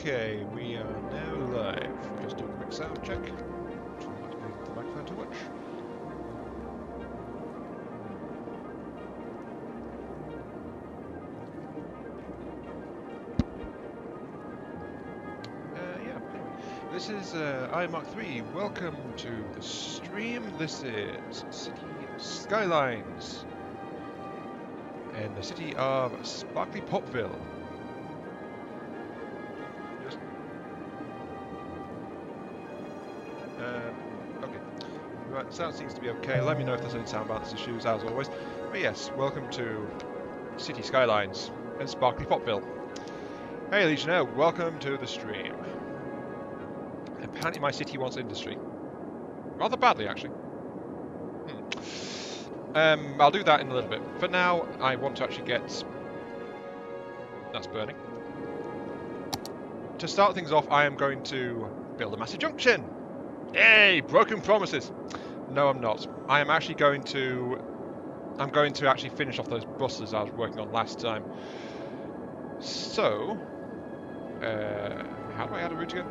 Okay, we are now live. Just do a quick sound check. Try not to move the microphone too much. Yeah. This is iMark3. Welcome to the stream. This is City Skylines in the city of SparklyPopVille. Okay. Right, sound seems to be okay. Let me know if there's any sound balance issues, as always. But yes, welcome to City Skylines in SparklyPopVille. Hey Legionnaire, welcome to the stream. Apparently my city wants industry. Rather badly, actually. I'll do that in a little bit. For now, I want to actually get... That's burning. To start things off, I am going to build a massive junction. Yay! Broken promises. No, I'm not. I am actually going to... I'm going to actually finish off those buses I was working on last time. So... how do I add a route again?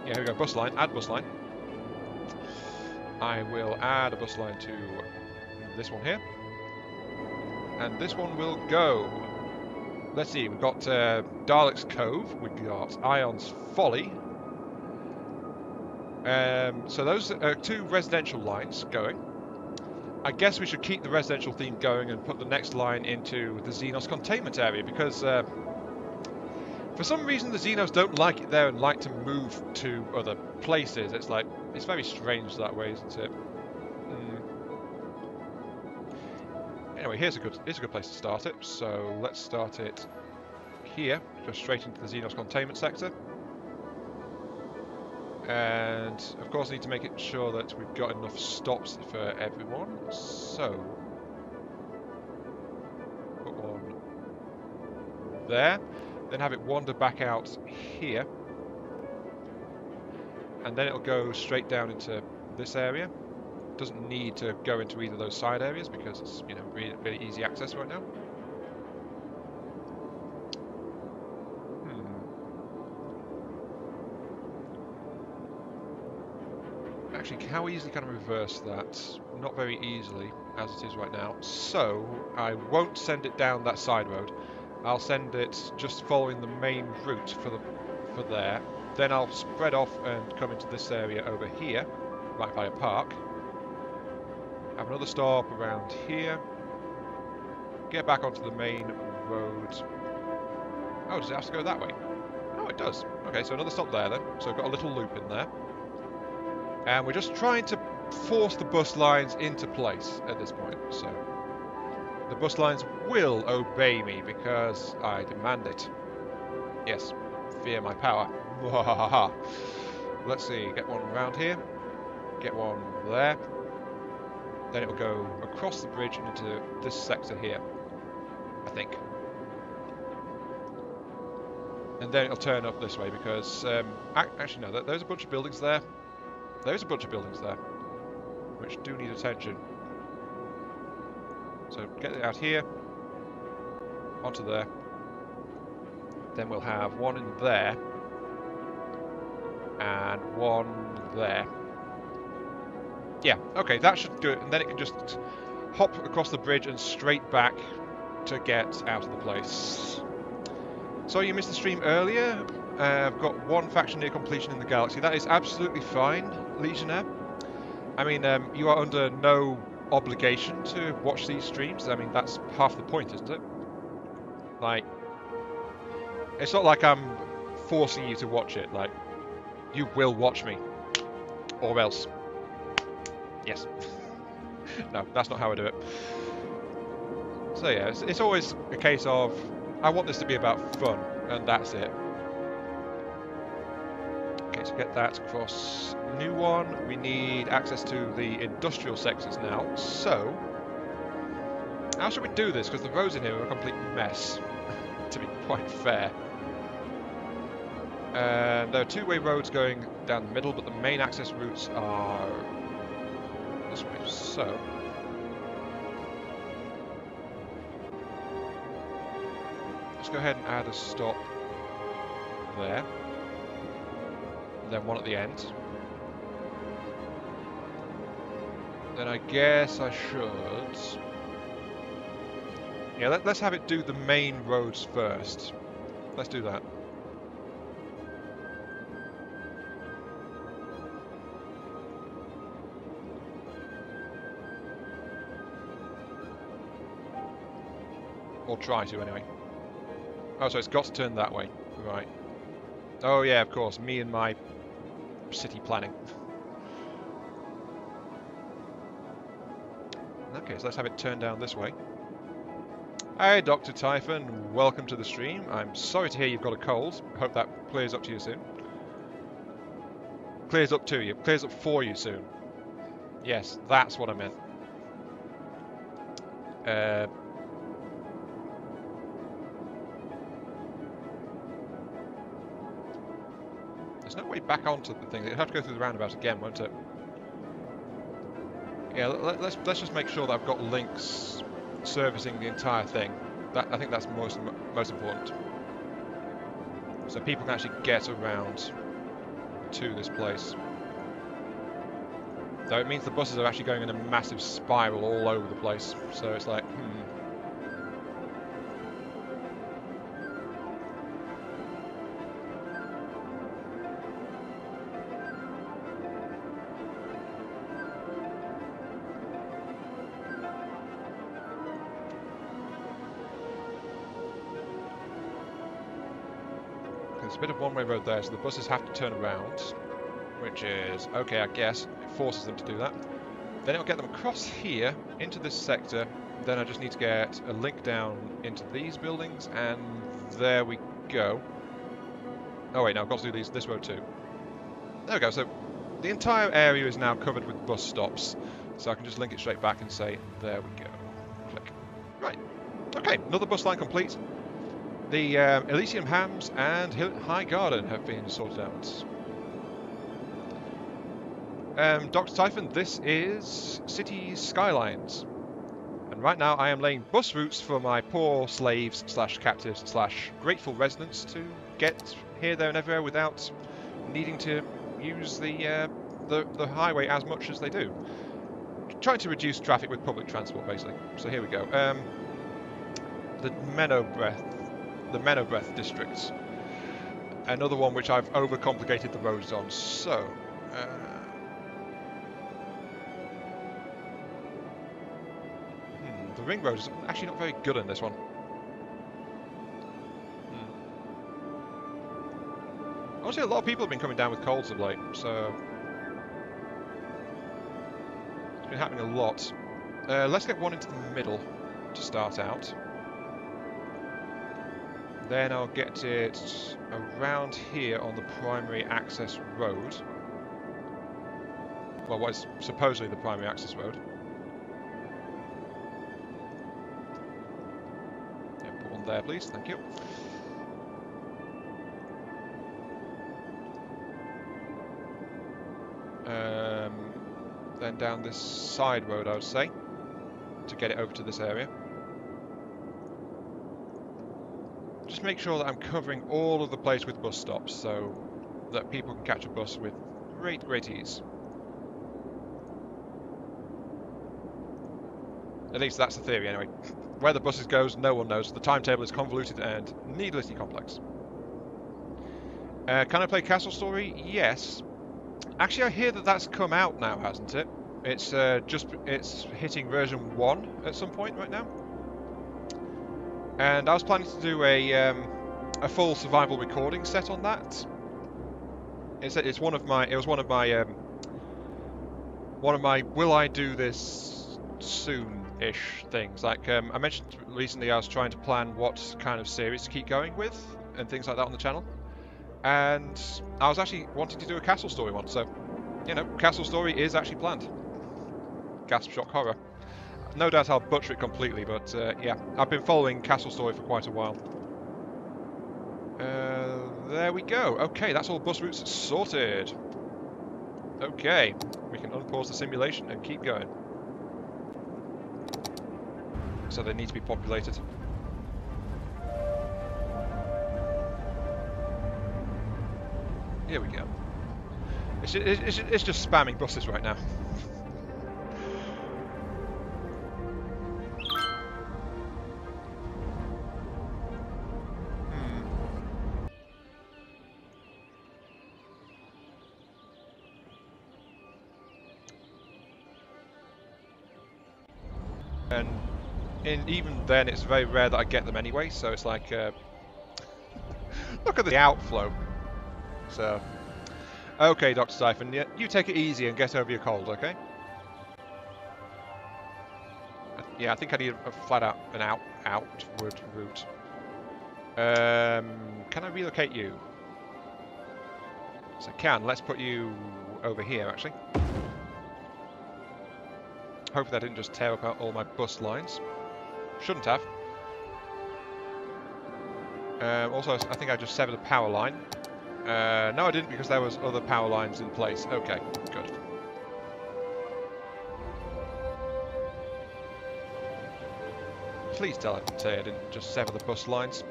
Yeah, here we go. Bus line. Add bus line. I will add a bus line to this one here. And this one will go... Let's see, we've got Dalek's Cove, we've got Ion's Folly. So those are two residential lines going. I guess we should keep the residential theme going and put the next line into the Xenos containment area, because for some reason the Xenos don't like it there and like to move to other places. It's like, it's very strange that way, isn't it? Anyway, here's a good place to start it. So let's start it here, just straight into the Xenos containment sector. And of course, I need to make it sure that we've got enough stops for everyone. So put one there, then have it wander back out here, and then it'll go straight down into this area. Doesn't need to go into either of those side areas because it's, you know, really easy access right now. Actually, how easily can I reverse that? Not very easily, as it is right now. So I won't send it down that side road. I'll send it just following the main route for there. Then I'll spread off and come into this area over here, right by a park. Have another stop around here. Get back onto the main road. Oh, does it have to go that way? Oh, it does. Okay, so another stop there then. So I've got a little loop in there. And we're just trying to force the bus lines into place at this point. So the bus lines will obey me because I demand it. Yes, fear my power. Let's see, get one around here. Get one there. Then it will go across the bridge and into this sector here, I think. And then it'll turn up this way because... actually, no, there's a bunch of buildings there. There's a bunch of buildings there, which do need attention. So get it out here, onto there. Then we'll have one in there, and one there. Yeah, okay, that should do it, and then it can just hop across the bridge and straight back to get out of the place. So you missed the stream earlier. I've got one faction near completion in the galaxy. That is absolutely fine, Legionnaire. I mean, you are under no obligation to watch these streams. I mean, that's half the point, isn't it? Like, it's not like I'm forcing you to watch it. Like, you will watch me, or else. Yes. No, that's not how I do it. So yeah, it's always a case of, I want this to be about fun, and that's it. Okay, so get that across. New one, we need access to the industrial sectors now. So, how should we do this? Because the roads in here are a complete mess, to be quite fair. There are two-way roads going down the middle, but the main access routes are this way. So, let's go ahead and add a stop there. And then one at the end. Then I guess I should... Yeah, let's have it do the main roads first. Let's do that. Or try to, anyway. Oh, so it's got to turn that way. Right. Oh, yeah, of course. Me and my city planning. Okay, so let's have it turn down this way. Hi, Dr. Typhon. Welcome to the stream. I'm sorry to hear you've got a cold. Hope that clears up to you soon. Clears up to you. Clears up for you soon. Yes, that's what I meant. There's no way back onto the thing. It'll have to go through the roundabout again, won't it? Yeah, let's just make sure that I've got links servicing the entire thing. I think that's most important. So people can actually get around to this place. Though it means the buses are actually going in a massive spiral all over the place. So it's like, There's a bit of one-way road there, so the buses have to turn around, which is okay, I guess. It forces them to do that. Then it'll get them across here into this sector. Then I just need to get a link down into these buildings, and there we go. Oh wait, no, I've got to do this road too. There we go. So the entire area is now covered with bus stops, so I can just link it straight back and say, there we go. Click. Right. Okay, another bus line complete. The Elysium Hams and High Garden have been sorted out. Dr. Typhon, this is City Skylines. And right now I am laying bus routes for my poor slaves slash captives slash grateful residents to get here, there and everywhere without needing to use the highway as much as they do. Trying to reduce traffic with public transport, basically. So here we go. The Menobreath district. Another one which I've overcomplicated the roads on. So, the ring road is actually not very good in this one. Honestly, a lot of people have been coming down with colds of late, so it's been happening a lot. Let's get one into the middle to start out. Then I'll get it around here on the primary access road. Well, what is supposedly the primary access road. Yeah, put one there, please. Thank you. Then down this side road, I would say, to get it over to this area. Just make sure that I'm covering all of the place with bus stops so that people can catch a bus with great ease. At least that's the theory anyway. Where the buses goes, no one knows. The timetable is convoluted and needlessly complex. Can I play Castle Story? Yes. Actually, I hear that that's come out now, hasn't it? It's it's hitting version 1 at some point right now. And I was planning to do a full survival recording set on that. It's one of my will I do this soon-ish things. Like I mentioned recently, I was trying to plan what kind of series to keep going with and things like that on the channel. And I was actually wanting to do a Castle Story one, so you know, Castle Story is actually planned. Gasp, shock, horror. No doubt I'll butcher it completely, but yeah, I've been following Castle Story for quite a while. There we go. Okay, that's all bus routes sorted. Okay, we can unpause the simulation and keep going. So they need to be populated. Here we go. It's just spamming buses right now. And even then, it's very rare that I get them anyway. So it's like, look at the outflow. So, okay, Dr. Siphon, you take it easy and get over your cold, okay? Yeah, I think I need a flat out an outward route. Can I relocate you? Yes, I can. Let's put you over here, actually. Hopefully that didn't just tear up all my bus lines. Shouldn't have. Also, I think I just severed a power line. No, I didn't, because there was other power lines in place. Okay, good. Please tell it I didn't just sever the bus lines.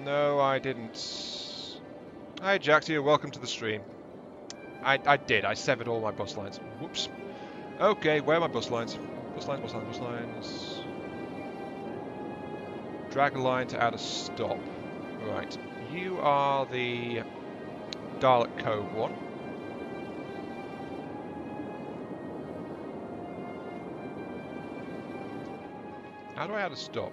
No, I didn't. Hi, Jaxia, welcome to the stream. I did. I severed all my bus lines. Whoops. Okay, where are my bus lines? Bus lines, bus lines, bus lines. Drag a line to add a stop. Right. You are the Dalek Cove one. How do I add a stop?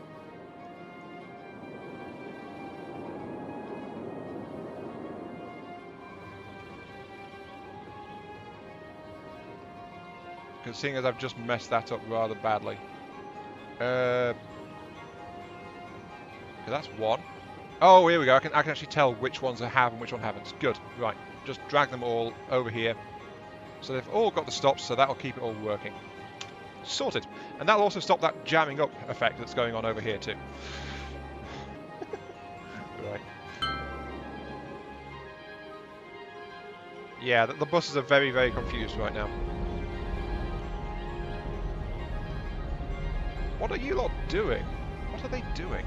Because seeing as I've just messed that up rather badly. That's one. Oh, here we go. I can actually tell which ones I have and which one haven't. Good. Right. Just drag them all over here. So they've all got the stops, so that'll keep it all working. Sorted. And that'll also stop that jamming up effect that's going on over here too. Right. Yeah, the buses are very, very confused right now. What are you lot doing? What are they doing?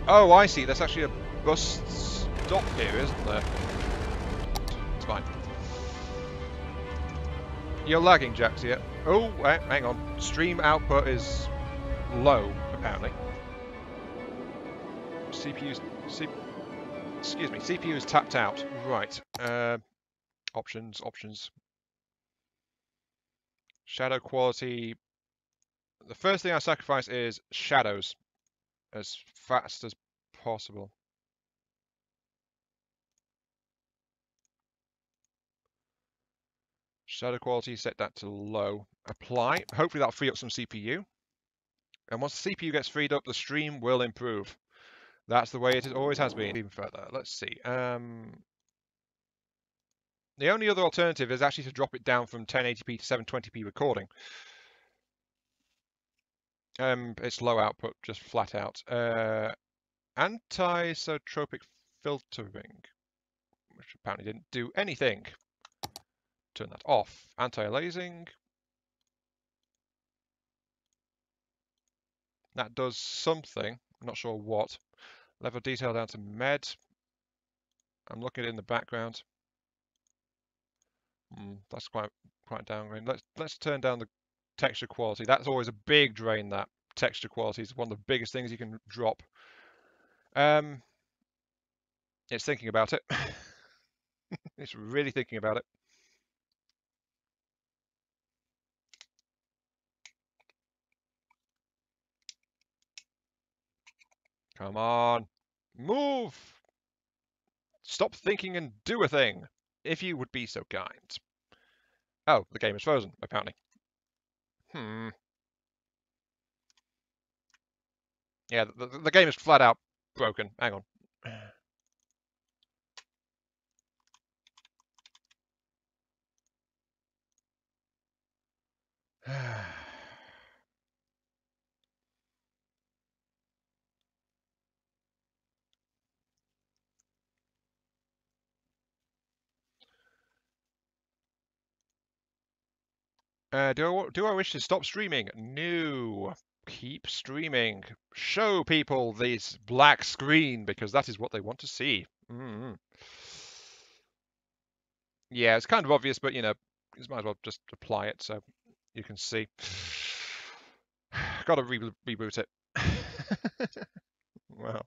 Oh, I see. There's actually a bus stop here, isn't there? It's fine. You're lagging, Jaxia. Oh, hang on. Stream output is low, apparently. Excuse me. CPU is tapped out. Right. Options. Shadow quality. The first thing I sacrifice is shadows as fast as possible. Shadow quality, set that to low. Apply. Hopefully that'll free up some CPU. And once the CPU gets freed up, the stream will improve. That's the way it always has been. Even further. Let's see. The only other alternative is actually to drop it down from 1080p to 720p recording. It's low output, just flat out. Anisotropic filtering, which apparently didn't do anything. Turn that off. Anti-aliasing. That does something. I'm not sure what. Level detail down to med. I'm looking at it in the background. That's quite downgrade. Let's turn down the texture quality. That's always a big drain. That texture quality is one of the biggest things you can drop. It's thinking about it. It's really thinking about it. Come on. Move! Stop thinking and do a thing, if you would be so kind. Oh, the game is frozen, apparently. Yeah, the game is flat out broken. Hang on. Do I wish to stop streaming? No. Keep streaming. Show people this black screen because that is what they want to see. Yeah, it's kind of obvious, but you know, you might as well just apply it so you can see. Got to reboot it. Well.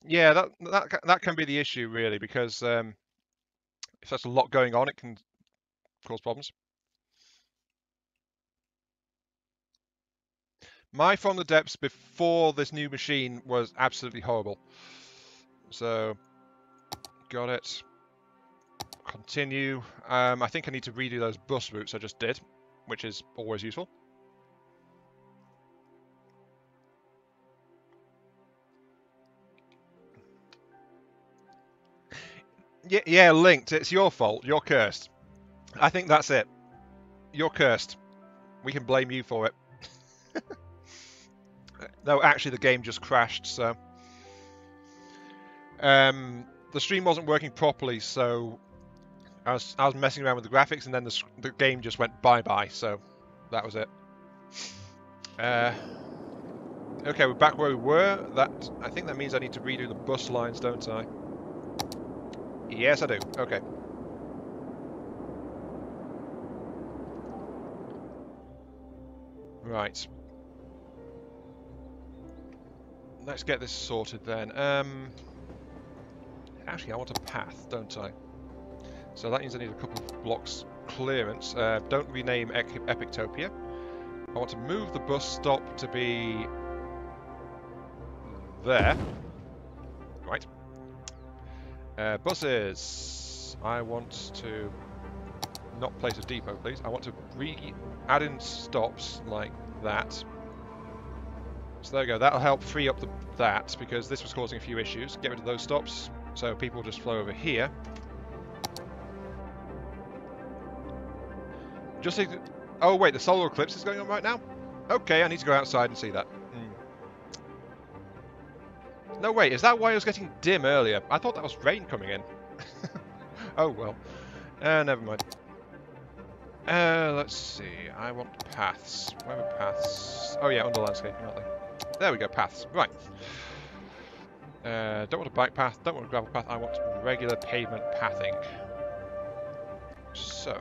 Yeah, that can be the issue really, because if there's a lot going on, it can cause problems. My From the Depths before this new machine was absolutely horrible. So, got it. Continue. I think I need to redo those bus routes I just did, which is always useful. Yeah, Linked, it's your fault. You're cursed. I think that's it. You're cursed. We can blame you for it. No, actually, the game just crashed, so... the stream wasn't working properly, so I was messing around with the graphics, and then the game just went bye-bye, so that was it. Okay, we're back where we were. I think that means I need to redo the bus lines, don't I? Yes, I do. Okay. Right. Let's get this sorted then. Actually, I want a path, don't I? So that means I need a couple of blocks clearance. Don't rename Epictopia. I want to move the bus stop to be there. Right. Buses. I want to not place a depot, please. I want to add in stops like that. So there we go. That'll help free up that, because this was causing a few issues. Get rid of those stops, so people just flow over here. Just think. Oh wait, the solar eclipse is going on right now? Okay, I need to go outside and see that. No, wait, is that why it was getting dim earlier? I thought that was rain coming in. Oh well. Never mind. Let's see. I want paths. Where are paths? Oh yeah, under landscaping, aren't they? There we go, paths. Right. Don't want a bike path, don't want a gravel path, I want regular pavement pathing. So.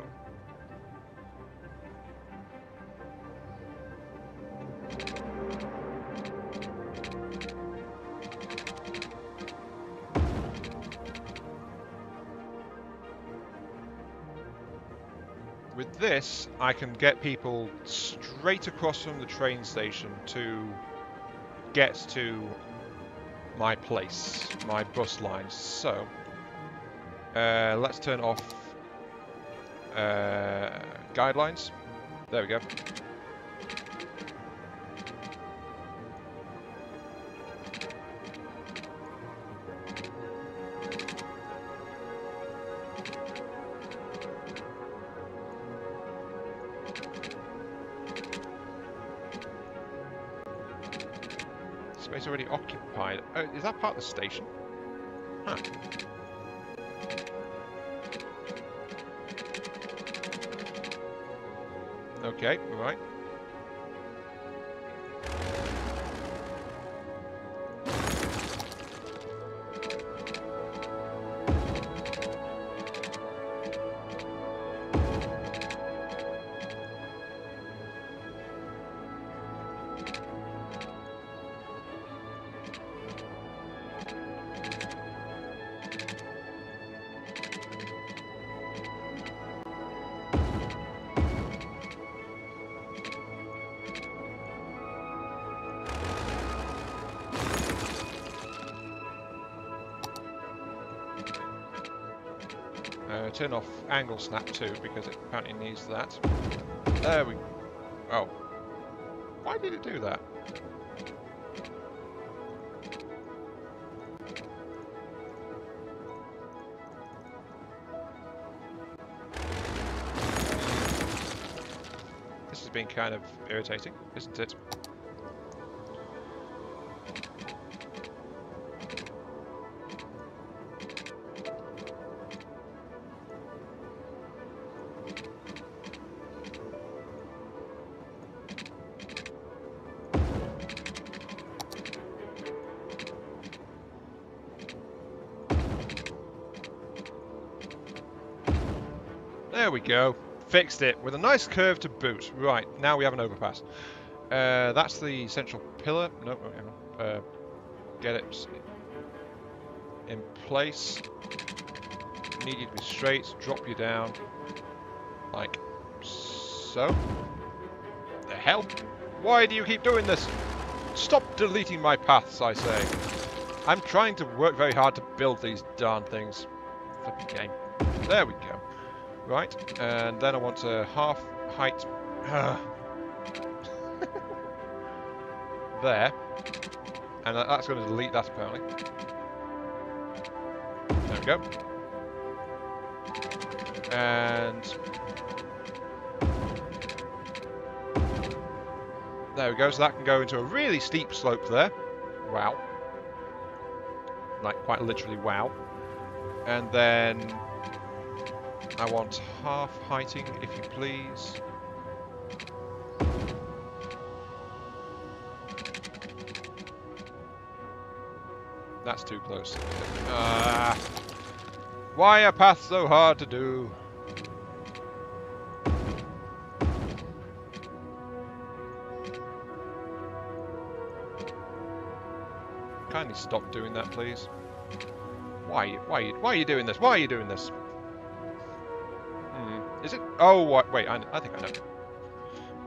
With this, I can get people straight across from the train station to get to my place, my bus lines. So, let's turn off guidelines. There we go. Space already occupied. Oh, is that part of the station? Huh. Okay, right. Turn off angle snap too, because it apparently needs that. There we... Oh. Why did it do that? This has been kind of irritating, isn't it? There we go. Fixed it with a nice curve to boot. Right, now we have an overpass. That's the central pillar. No, hang on. Get it in place. Need you to be straight. Drop you down. Like so. The hell? Why do you keep doing this? Stop deleting my paths, I say. I'm trying to work very hard to build these darn things. Flipping game. There we go. Right, and then I want a half height there, and that's going to delete that apparently. There we go. And there we go, so that can go into a really steep slope there. Wow. Like, quite literally, wow. And then I want half heighting, if you please. That's too close. Why are paths so hard to do? Kindly stop doing that, please. Why are you doing this? Why are you doing this? Is it? Oh, what? Wait, I think I know.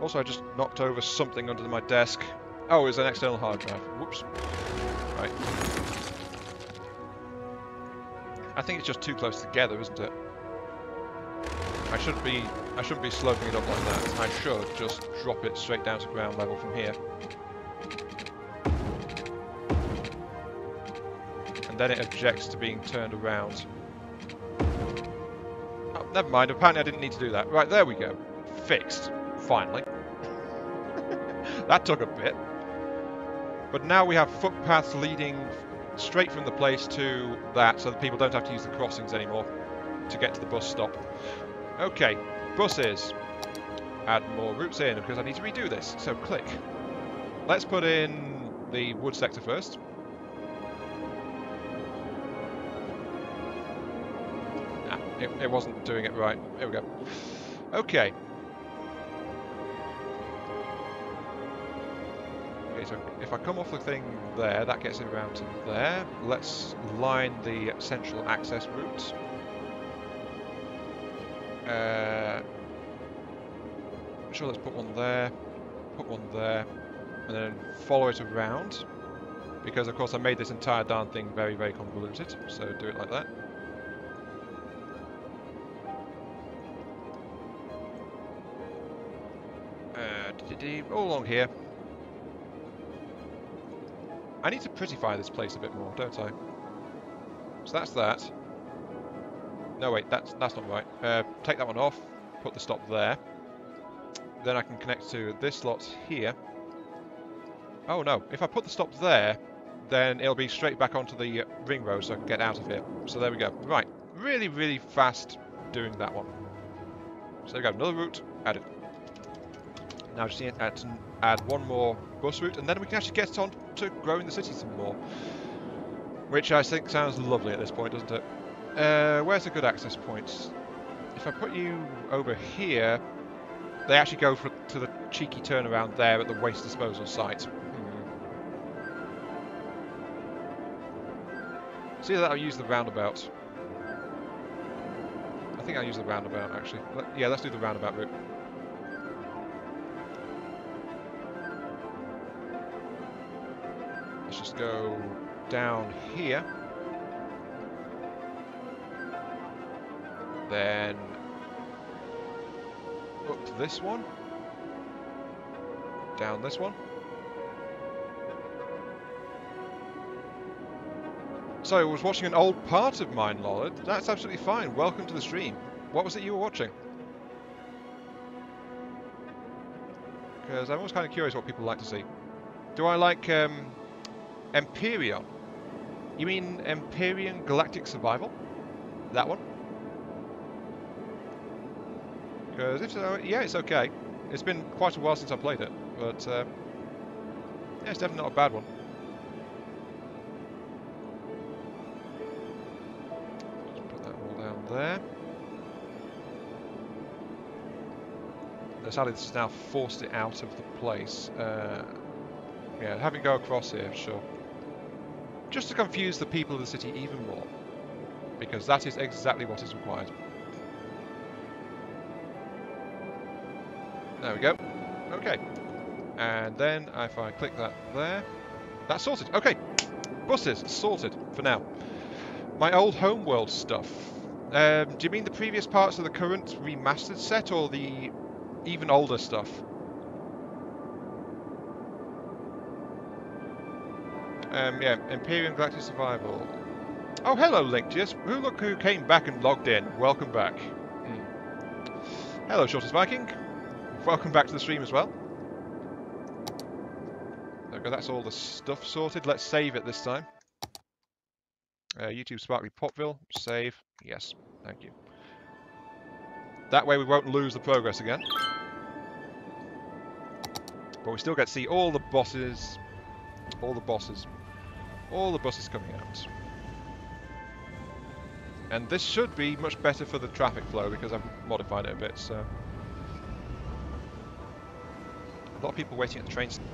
Also, I just knocked over something under my desk. Oh, it's an external hard drive. Whoops. Right. I think it's just too close together, isn't it? I shouldn't be sloping it up like that. I should just drop it straight down to ground level from here. And then it objects to being turned around. Oh, never mind, apparently I didn't need to do that. Right, there we go. Fixed. Finally. That took a bit. But now we have footpaths leading straight from the place to that, so that people don't have to use the crossings anymore to get to the bus stop. Okay, buses. Add more routes in, because I need to redo this. So click. Let's put in the wood sector first. It wasn't doing it right. There we go. Okay. Okay, so if I come off the thing there, that gets it around to there. Let's line the central access route. Sure, let's put one there, and then follow it around. Because, of course, I made this entire darn thing very, very convoluted. So do it like that. All along here. I need to prettify this place a bit more, don't I? So that's that. No, wait, that's not right. Take that one off, put the stop there. Then I can connect to this slot here. Oh no, if I put the stop there, then it'll be straight back onto the ring road so I can get out of here. So there we go. Right, really, really fast doing that one. So there we go, another route added. Now I just need to add one more bus route, and then we can actually get on to growing the city some more. Which I think sounds lovely at this point, doesn't it? Where's a good access point? If I put you over here, they actually go to the cheeky turnaround there at the waste disposal site. See that I'll use the roundabout. I think I'll use the roundabout actually. Yeah, let's do the roundabout route. Let's just go down here. Then up to this one. Down this one. So I was watching an old part of mine, Lollard. That's absolutely fine. Welcome to the stream. What was it you were watching? Because I'm always kind of curious what people like to see. Do I like Empyrean? You mean Empyrean Galactic Survival? That one? Because if so, yeah, it's okay. It's been quite a while since I played it, but yeah, it's definitely not a bad one. Just put that all down there. sadly, this has now forced it out of the place. Yeah, have it go across here, sure. Just to confuse the people of the city even more. Because that is exactly what is required. There we go. Okay. And then if I click that there, that's sorted. Okay. Buses, sorted for now. My old homeworld stuff. Do you mean the previous parts of the current remastered set or the even older stuff? Yeah, Imperium Galactic Survival. Oh, hello, Linktius. Look who came back and logged in. Welcome back. Hello, Shortest Viking. Welcome back to the stream as well. There we go, that's all the stuff sorted. Let's save it this time. YouTube SparklyPopVille. Save. Yes, thank you. That way we won't lose the progress again. But we still get to see all the bosses, all the bosses, all the buses coming out. And this should be much better for the traffic flow because I've modified it a bit, so... A lot of people waiting at the train station.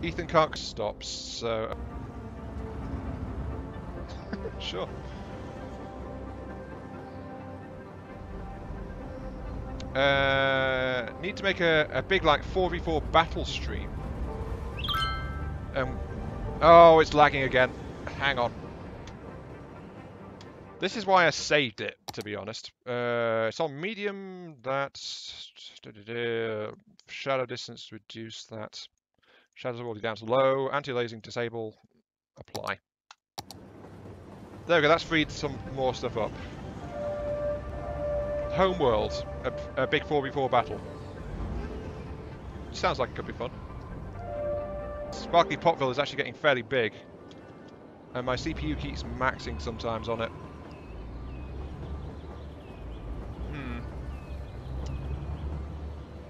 Ethan can't stops, so... Sure. Need to make a big, like, 4v4 battle stream. Oh, it's lagging again. Hang on. This is why I saved it, to be honest. It's on medium, that's... Shadow distance, reduce that. Shadows are already down to low. Anti-aliasing, disable, apply. There we go, that's freed some more stuff up. Homeworld, a big 4v4 battle. Sounds like it could be fun. SparklyPopVille is actually getting fairly big. And my CPU keeps maxing sometimes on it.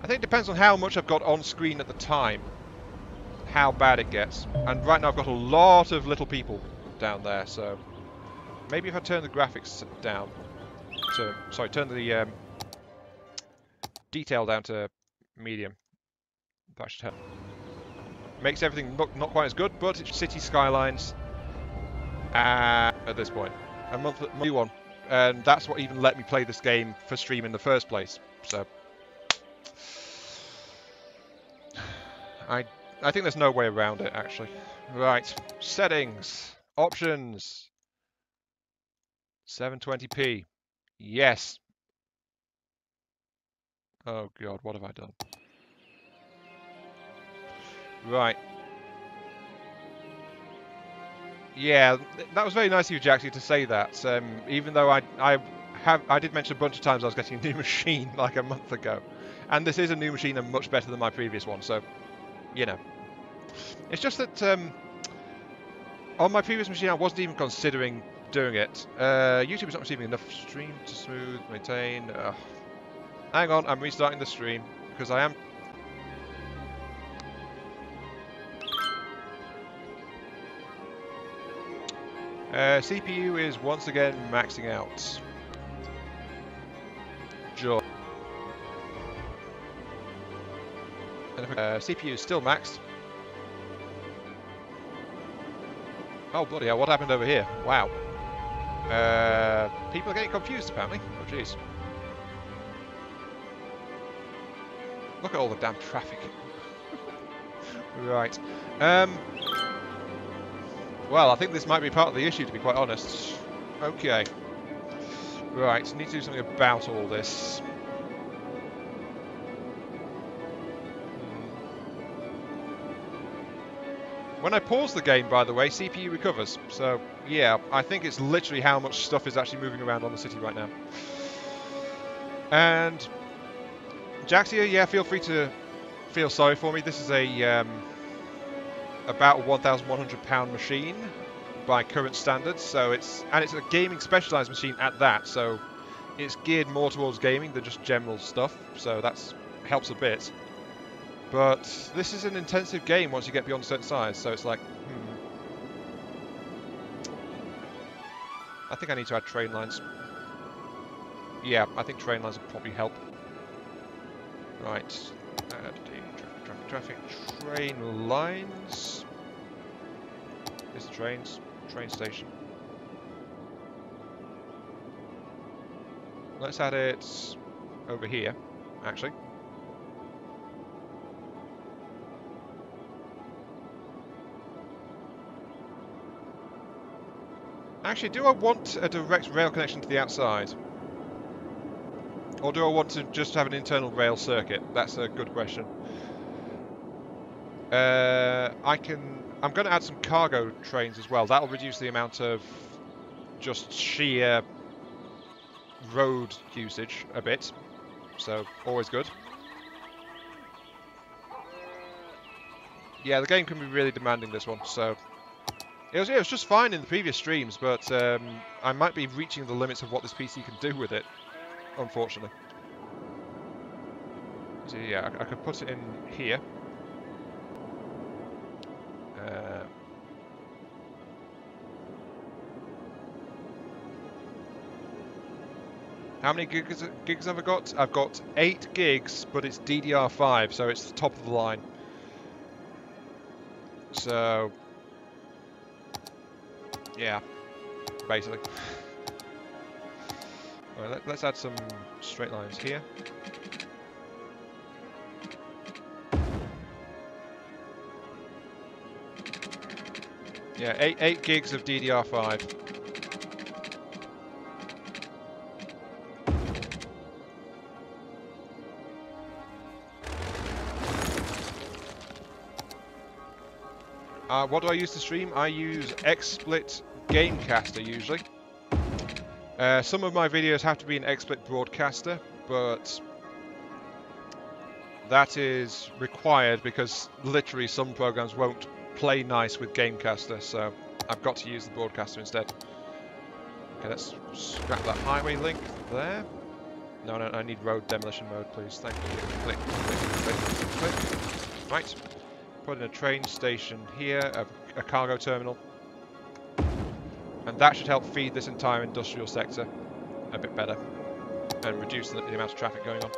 I think it depends on how much I've got on screen at the time. How bad it gets. And right now I've got a lot of little people down there, so... Maybe if I turn the graphics down to... Sorry, turn the detail down to medium. That should help. Makes everything look not quite as good, but it's City Skylines at this point. A monthly one. And that's what even let me play this game for stream in the first place. So... I think there's no way around it, actually. Right. Settings. Options. 720p. Yes. Oh, God. What have I done? Right. Yeah, that was very nice of you, Jaxie, to say that. Even though I did mention a bunch of times I was getting a new machine like a month ago. And this is a new machine and much better than my previous one, so... You know, it's just that on my previous machine I wasn't even considering doing it. YouTube is not receiving enough stream to smooth, maintain. Hang on, I'm restarting the stream because I am. CPU is once again maxing out. Joy. CPU is still maxed. Oh, bloody hell, what happened over here? Wow. People are getting confused, apparently. Oh, jeez. Look at all the damn traffic. Right. Well, I think this might be part of the issue, to be quite honest. Okay. Right, need to do something about all this. When I pause the game, by the way, CPU recovers. So, yeah, I think it's literally how much stuff is actually moving around on the city right now. And Jaxia, yeah, feel free to feel sorry for me. This is a about a £1,100 machine by current standards. So it's a gaming specialized machine at that. So it's geared more towards gaming than just general stuff. So that helps a bit. But this is an intensive game once you get beyond a certain size, so it's like, I think I need to add train lines. Yeah, I think train lines would probably help. Right. Traffic. Train lines. Here's the trains. Train station. Let's add it over here, actually. Actually, do I want a direct rail connection to the outside? Or do I want to just have an internal rail circuit? That's a good question. I'm going to add some cargo trains as well. That'll reduce the amount of just sheer road usage a bit. So, always good. Yeah, the game can be really demanding, this one, so... It was just fine in the previous streams, but I might be reaching the limits of what this PC can do with it, unfortunately. So yeah, I could put it in here. How many gigs have I got? I've got 8 gigs, but it's DDR5, so it's the top of the line. So, yeah, basically. All right, let's add some straight lines here. Yeah, 8 gigs of DDR5. What do I use to stream? I use XSplit Gamecaster usually. Some of my videos have to be an XSplit Broadcaster, but that is required because literally some programs won't play nice with Gamecaster, so I've got to use the Broadcaster instead. Okay, let's scrap that highway link there. No, I need road demolition mode, please. Thank you. Click, click, click, click. Right. Put in a train station here, a cargo terminal. And that should help feed this entire industrial sector a bit better and reduce the amount of traffic going on.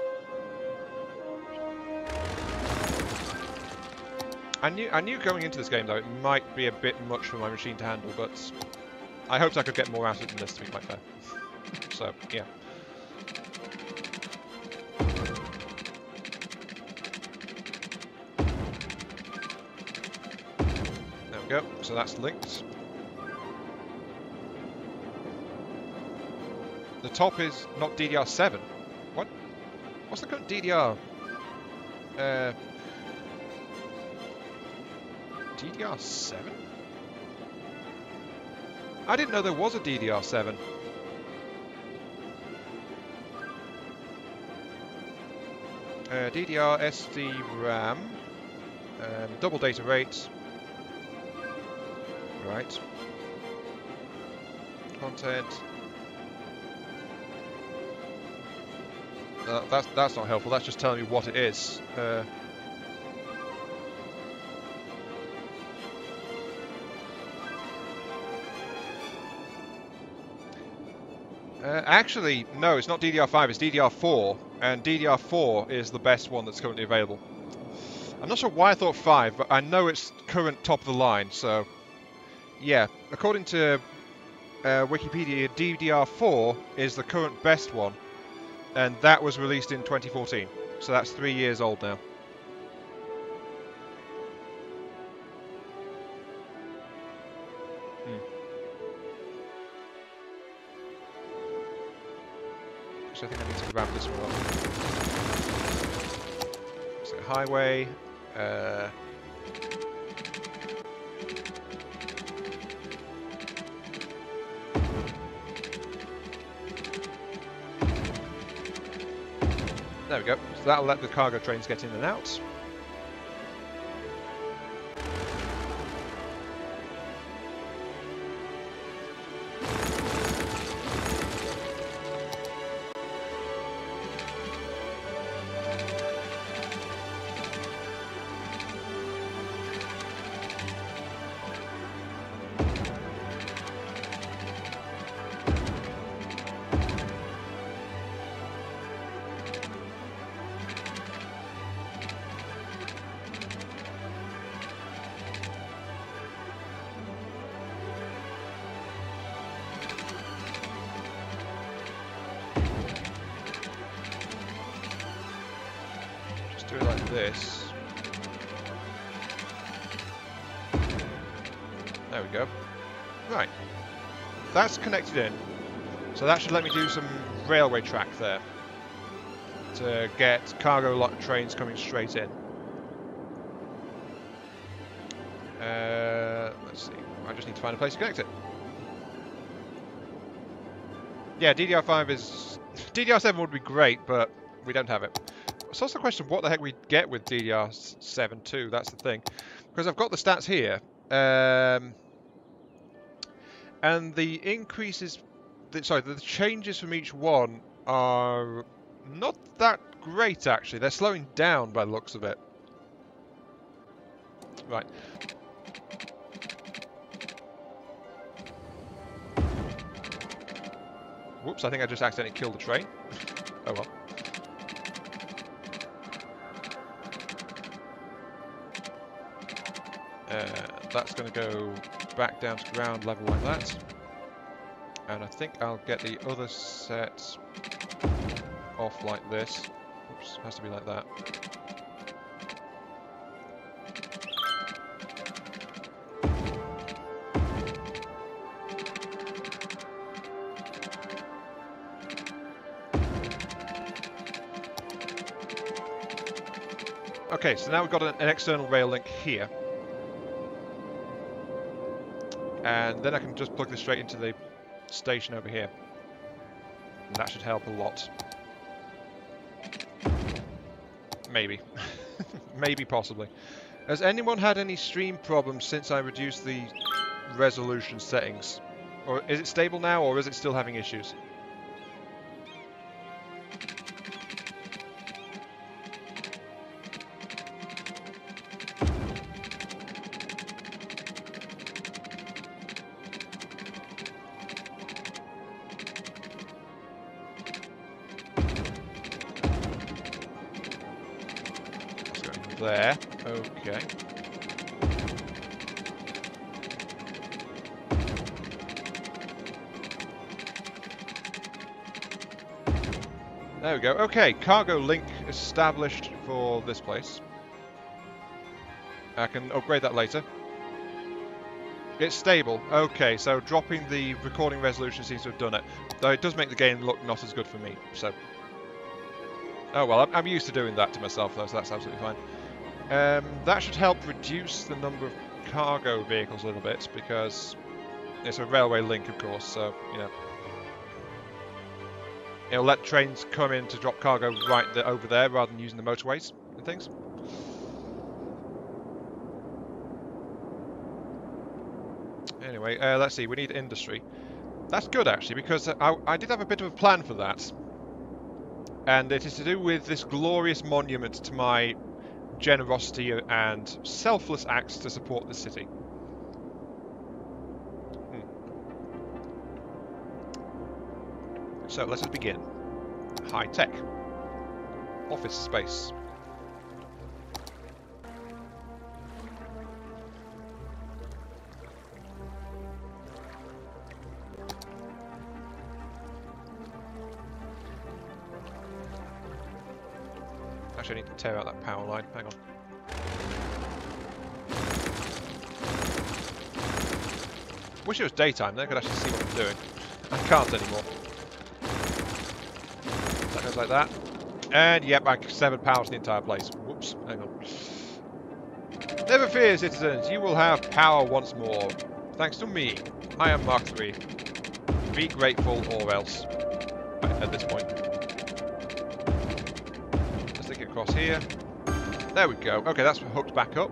I knew going into this game though it might be a bit much for my machine to handle, but I hoped I could get more out of it than this, to be quite fair. So yeah. There we go. So that's linked. The top is not DDR7. What? What's the current DDR? DDR7? I didn't know there was a DDR7. DDR SD RAM, double data rate. Right. Content. That's not helpful. That's just telling me what it is. Actually, no, it's not DDR5, it's DDR4, and DDR4 is the best one that's currently available. I'm not sure why I thought 5, but I know it's current top of the line, so... Yeah, according to Wikipedia, DDR4 is the current best one, and that was released in 2014, so that's 3 years old now. So I think I need to grab this one up. So highway. There we go. So that'll let the cargo trains get in and out. this. There we go. Right. That's connected in. So that should let me do some railway track there. To get cargo lot trains coming straight in. Let's see. I just need to find a place to connect it. Yeah, DDR5 is... DDR7 would be great, but we don't have it. It's also a question of what the heck we get with DDR7 too, that's the thing. Because I've got the stats here. And the increases... the changes from each one are not that great, actually. They're slowing down by the looks of it. Right. Whoops, I think I just accidentally killed the train. Oh well. That's going to go back down to ground level like that. And I think I'll get the other set off like this. Oops, has to be like that. Okay, so now we've got an external rail link here. And then I can just plug this straight into the station over here. And that should help a lot. Maybe. Maybe, possibly. Has anyone had any stream problems since I reduced the resolution settings? Or is it stable now, or is it still having issues? There. Okay. There we go. Okay, cargo link established for this place. I can upgrade that later. It's stable. Okay, so dropping the recording resolution seems to have done it. Though it does make the game look not as good for me, so... Oh well, I'm used to doing that to myself though, so that's absolutely fine. That should help reduce the number of cargo vehicles a little bit, because it's a railway link, of course, so, you know. It'll let trains come in to drop cargo right over there, rather than using the motorways and things. Anyway, let's see, we need industry. That's good, actually, because I did have a bit of a plan for that. And it is to do with this glorious monument to my generosity and selfless acts to support the city. So let us begin. High tech. Office space. Actually, I need to tear out that power line. Hang on. Wish it was daytime, then I could actually see what I'm doing. I can't anymore. That goes like that. And yep, I severed power to the entire place. Whoops, hang on. Never fear, citizens, you will have power once more. Thanks to me. I am Mark III. Be grateful or else. At this point. Across here. There we go. Okay, that's hooked back up.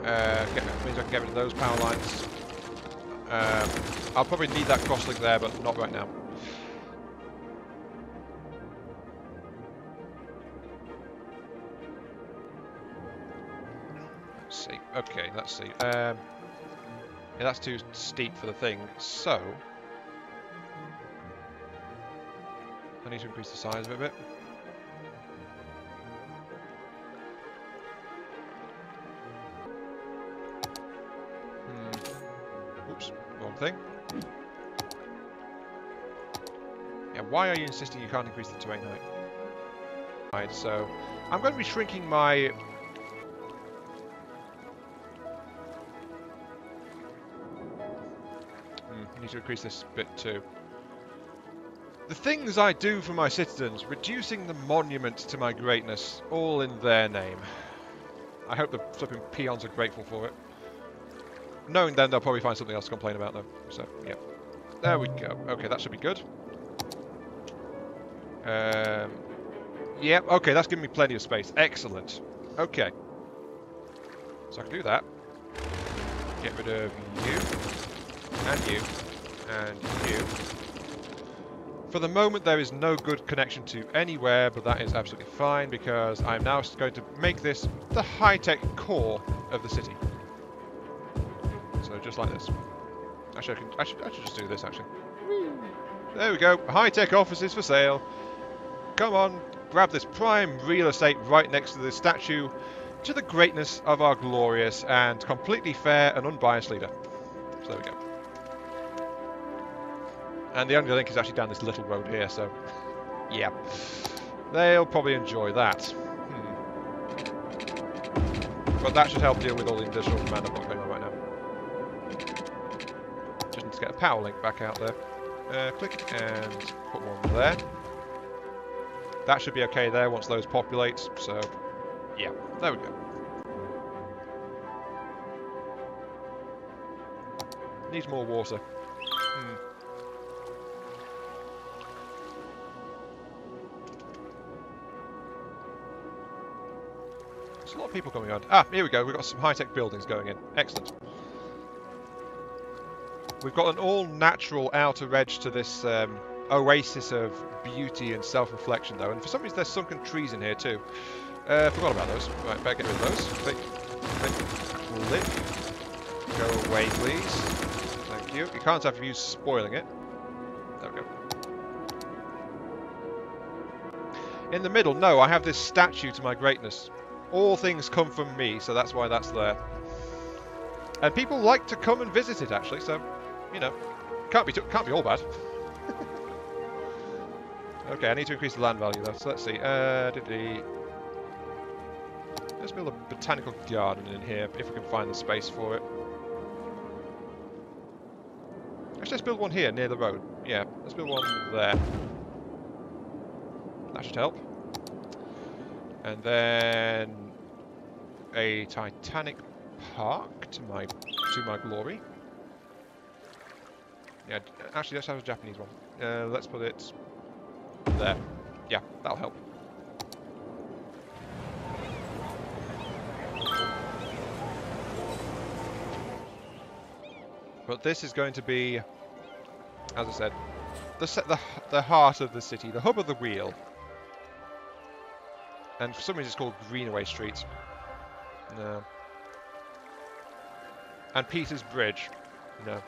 Means I can get rid of those power lines. I'll probably need that crosslink there, but not right now. Let's see. Okay, let's see. Yeah, that's too steep for the thing, so I need to increase the size of it a bit. Oops, wrong thing. Yeah, why are you insisting you can't increase the terrain height? side. So I'm going to be shrinking my... need to increase this bit too. The things I do for my citizens, reducing the monument to my greatness, all in their name. I hope the flipping peons are grateful for it. Knowing then they'll probably find something else to complain about though. So, yeah. There we go. Okay, that should be good. Yeah, okay, that's giving me plenty of space. Excellent. Okay. So I can do that. Get rid of you. And you. And you. For the moment, there is no good connection to anywhere, but that is absolutely fine because I'm now going to make this the high-tech core of the city. So just like this. Actually, I should just do this. Actually, there we go. High-tech offices for sale. Come on, grab this prime real estate right next to this statue to the greatness of our glorious and completely fair and unbiased leader. So there we go. And the only link is actually down this little road here, so yeah. They'll probably enjoy that. But that should help deal with all the industrial demand I've got going on right now. Just need to get a power link back out there. Click and put one there. That should be okay there once those populate, so yeah, there we go. Needs more water. There's a lot of people coming on. Ah, here we go. We've got some high-tech buildings going in. Excellent. We've got an all-natural outer edge to this oasis of beauty and self-reflection, though. And for some reason, there's sunken trees in here, too. Forgot about those. Right, better get rid of those. Click, click, click. Go away, please. Thank you. You can't have you spoiling it. There we go. In the middle, no, I have this statue to my greatness. All things come from me, so that's why that's there. And people like to come and visit it, actually, so, you know, can't be all bad. Okay, I need to increase the land value, though, so let's see. Let's build a botanical garden in here, if we can find the space for it. Actually, let's build one here, near the road. Yeah, let's build one there. That should help. And then a Titanic Park to my glory. Yeah, actually let's have a Japanese one. Let's put it there. Yeah, that'll help. But this is going to be, as I said, the heart of the city, the hub of the wheel. And for some reason it's called Greenaway Street. No. And Peter's Bridge. No.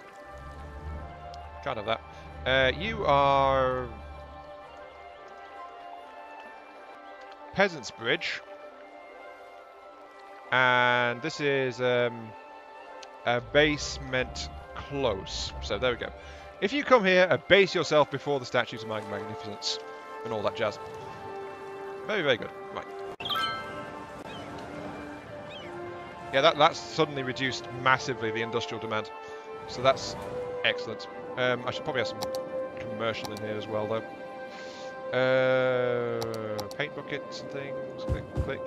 Can't have that. You are... Peasant's Bridge. And this is a basement close. So there we go. If you come here, abase yourself before the statues of my magnificence. And all that jazz. Very, very good. Right. Yeah, that's suddenly reduced massively the industrial demand. So that's excellent. I should probably have some commercial in here as well, though. Paint buckets and things. Click, click.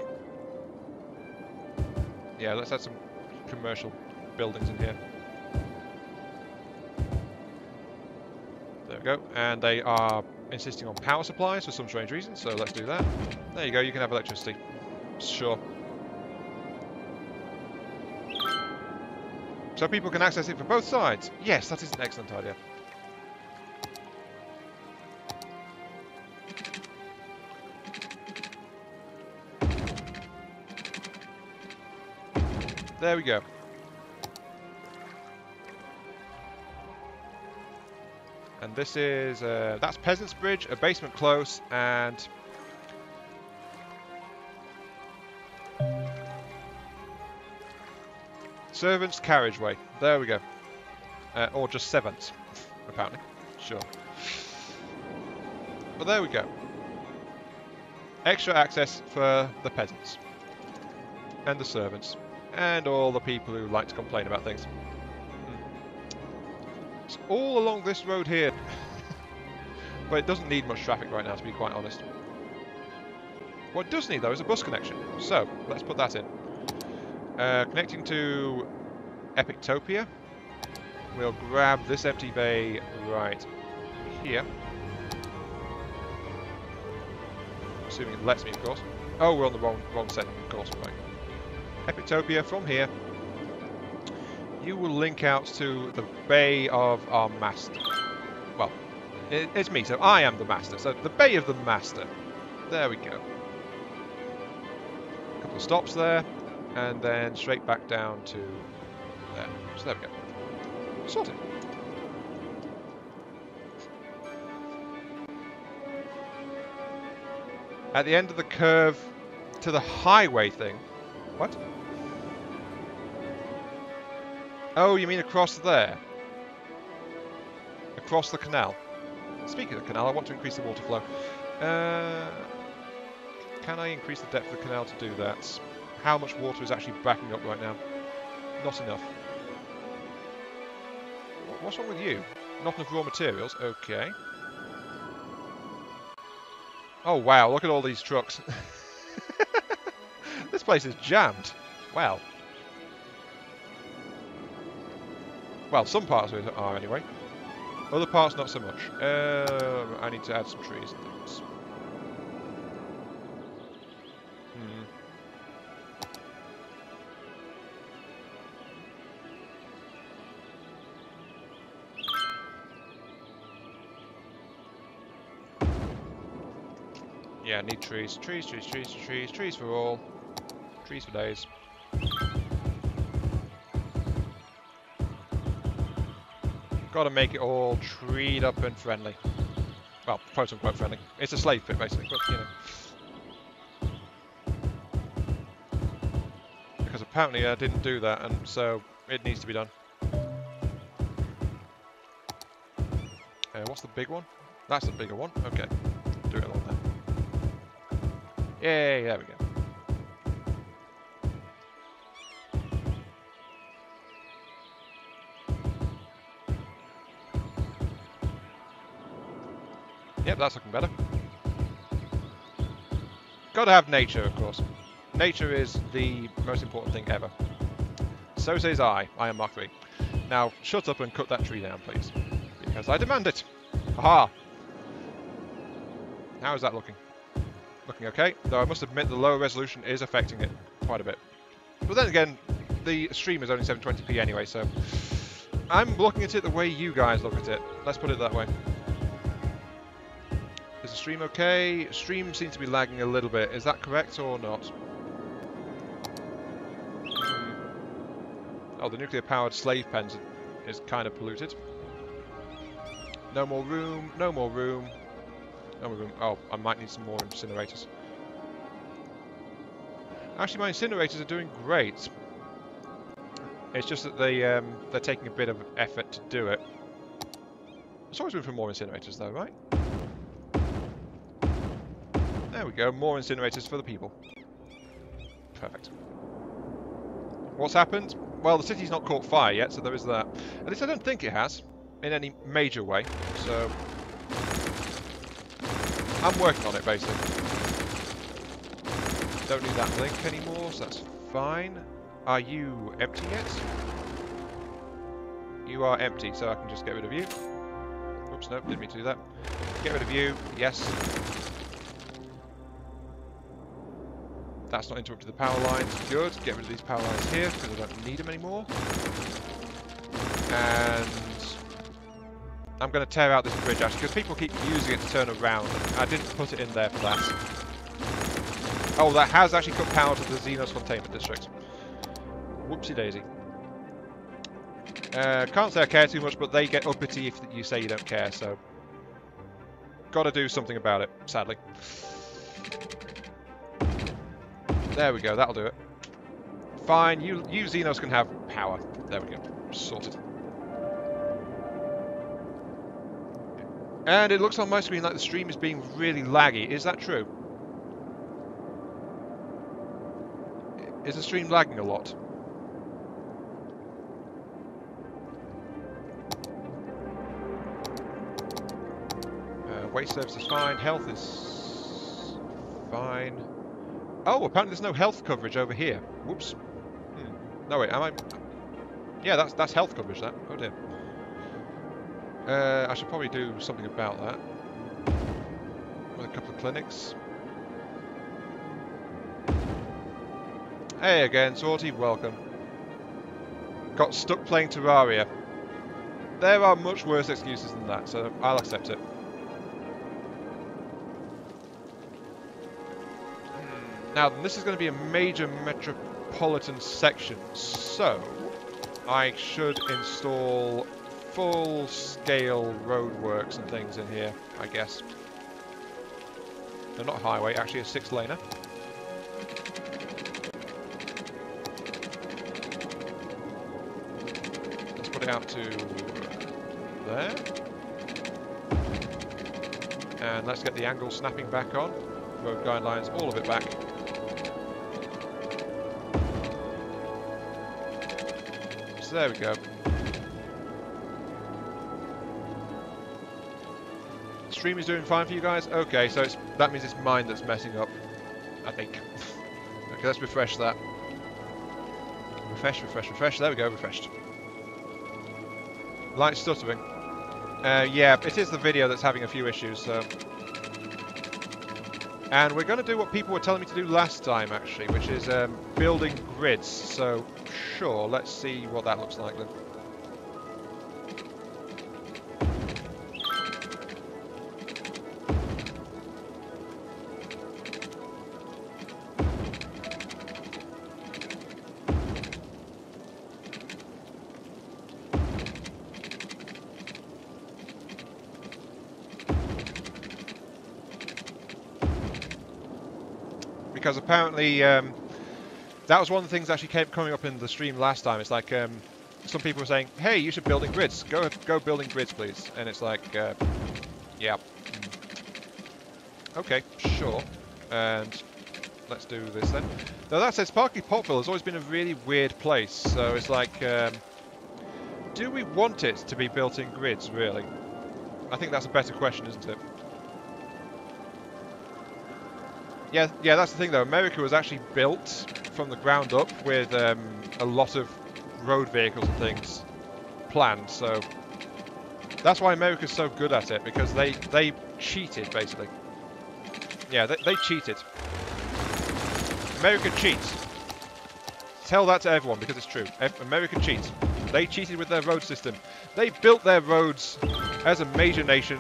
Yeah, let's add some commercial buildings in here. There we go. And they are insisting on power supplies for some strange reason, so let's do that. There you go, you can have electricity. Sure. So people can access it from both sides. Yes, that is an excellent idea. There we go. And this is, that's Peasant's Bridge, a basement close, and... Servants' Carriageway. There we go. Or just Servants, apparently. Sure. But there we go. Extra access for the peasants. And the servants. And all the people who like to complain about things. It's all along this road here. But it doesn't need much traffic right now, to be quite honest. What it does need, though, is a bus connection. So, let's put that in. Connecting to Epictopia. We'll grab this empty bay right here. Assuming it lets me, of course. Oh, we're on the wrong setting, of course. Right. Epictopia, from here, you will link out to the bay of our master. Well, it's me, so I am the master. So, the bay of the master. There we go. A couple of stops there, and then straight back down to there. So there we go. Sorted. At the end of the curve to the highway thing. What? Oh, you mean across there? Across the canal. Speaking of the canal, I want to increase the water flow. Can I increase the depth of the canal to do that? How much water is actually backing up right now? Not enough. What's wrong with you? Not enough raw materials? Okay. Oh wow, look at all these trucks. This place is jammed. Wow. Well, some parts of it are anyway. Other parts not so much. I need to add some trees and things. Yeah, need trees. Trees for all. Trees for days. Gotta make it all treed up and friendly. Well, quote unquote friendly. It's a slave pit basically, but you know. Because apparently I didn't do that, and so it needs to be done. What's the big one? That's the bigger one. Okay. Do it along there. Yay, there we go. Yep, that's looking better. Gotta have nature, of course. Nature is the most important thing ever. So says I am Mark III. Now, shut up and cut that tree down, please. Because I demand it. Haha. How is that looking? Looking okay, though I must admit the lower resolution is affecting it quite a bit. But then again, the stream is only 720p anyway, so I'm looking at it the way you guys look at it. Let's put it that way. Is the stream okay? Stream seems to be lagging a little bit. Is that correct or not? Oh, the nuclear-powered slave pens is kind of polluted. No more room, no more room. No more room. Oh, I might need some more incinerators. Actually, my incinerators are doing great. It's just that they're taking a bit of effort to do it. There's always room for more incinerators, though, right? There we go. More incinerators for the people. Perfect. What's happened? Well, the city's not caught fire yet, so there is that. At least I don't think it has, in any major way. So I'm working on it, basically. Don't need that link anymore, so that's fine. Are you empty yet? You are empty, so I can just get rid of you. Oops, no, didn't mean to do that. Get rid of you, yes. That's not interrupted the power lines, good. Get rid of these power lines here, because I don't need them anymore. And I'm going to tear out this bridge, actually, because people keep using it to turn around. I didn't put it in there for that. Oh, that has actually cut power to the Xenos Containment District. Whoopsie daisy. Can't say I care too much, but they get uppity if you say you don't care, so gotta do something about it, sadly. There we go, that'll do it. Fine, you Xenos can have power. There we go, sorted. And it looks on my screen like the stream is being really laggy. Is that true? Is the stream lagging a lot? Weight service is fine. Health is fine. Oh, apparently there's no health coverage over here. Whoops. No, wait, am I... Yeah, that's health coverage, that. Oh, dear. I should probably do something about that. With a couple of clinics. Hey again, Sorty, welcome. Got stuck playing Terraria. There are much worse excuses than that, so I'll accept it. Now, this is going to be a major metropolitan section, so I should install full-scale roadworks and things in here, I guess. They're not a highway, actually a 6-laner. Let's put it out to there. And let's get the angle snapping back on. Road guidelines, all of it back. So there we go. The stream is doing fine for you guys? Okay, so that means it's mine that's messing up, I think. Okay, let's refresh that. Refresh, refresh, refresh. There we go, refreshed. Light stuttering. Yeah, it is the video that's having a few issues, so... And we're going to do what people were telling me to do last time, actually, which is building grids. So, sure, let's see what that looks like then. Because apparently that was one of the things that actually kept coming up in the stream last time. It's like some people were saying, "Hey, you should building grids. Go building grids, please." And it's like, yeah, okay, sure. And let's do this then. Now that said, SparklyPopVille has always been a really weird place. So it's like, do we want it to be built in grids, really? I think that's a better question, isn't it? Yeah, that's the thing though. America was actually built from the ground up with a lot of road vehicles and things planned. So that's why America's so good at it, because they cheated basically. Yeah, they cheated. America cheats. Tell that to everyone because it's true. America cheats. They cheated with their road system. They built their roads as a major nation,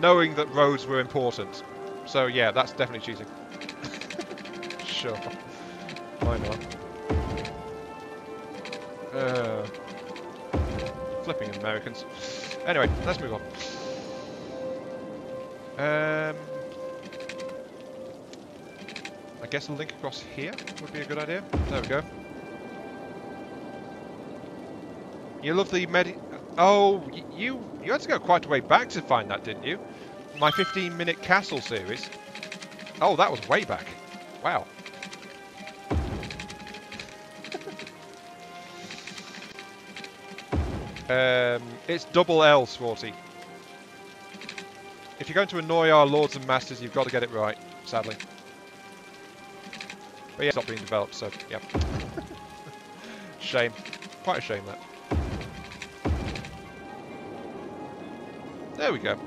knowing that roads were important. So yeah, that's definitely cheating. Sure. Why not? Flipping Americans. Anyway, let's move on. I guess a link across here would be a good idea. There we go. You love the Oh, you had to go quite a way back to find that, didn't you? My 15-minute castle series. Oh, that was way back. Wow. It's double L, Swarty. If you're going to annoy our lords and masters, you've got to get it right, sadly. But yeah, it's not being developed, so yeah. Shame. Quite a shame, that. There we go.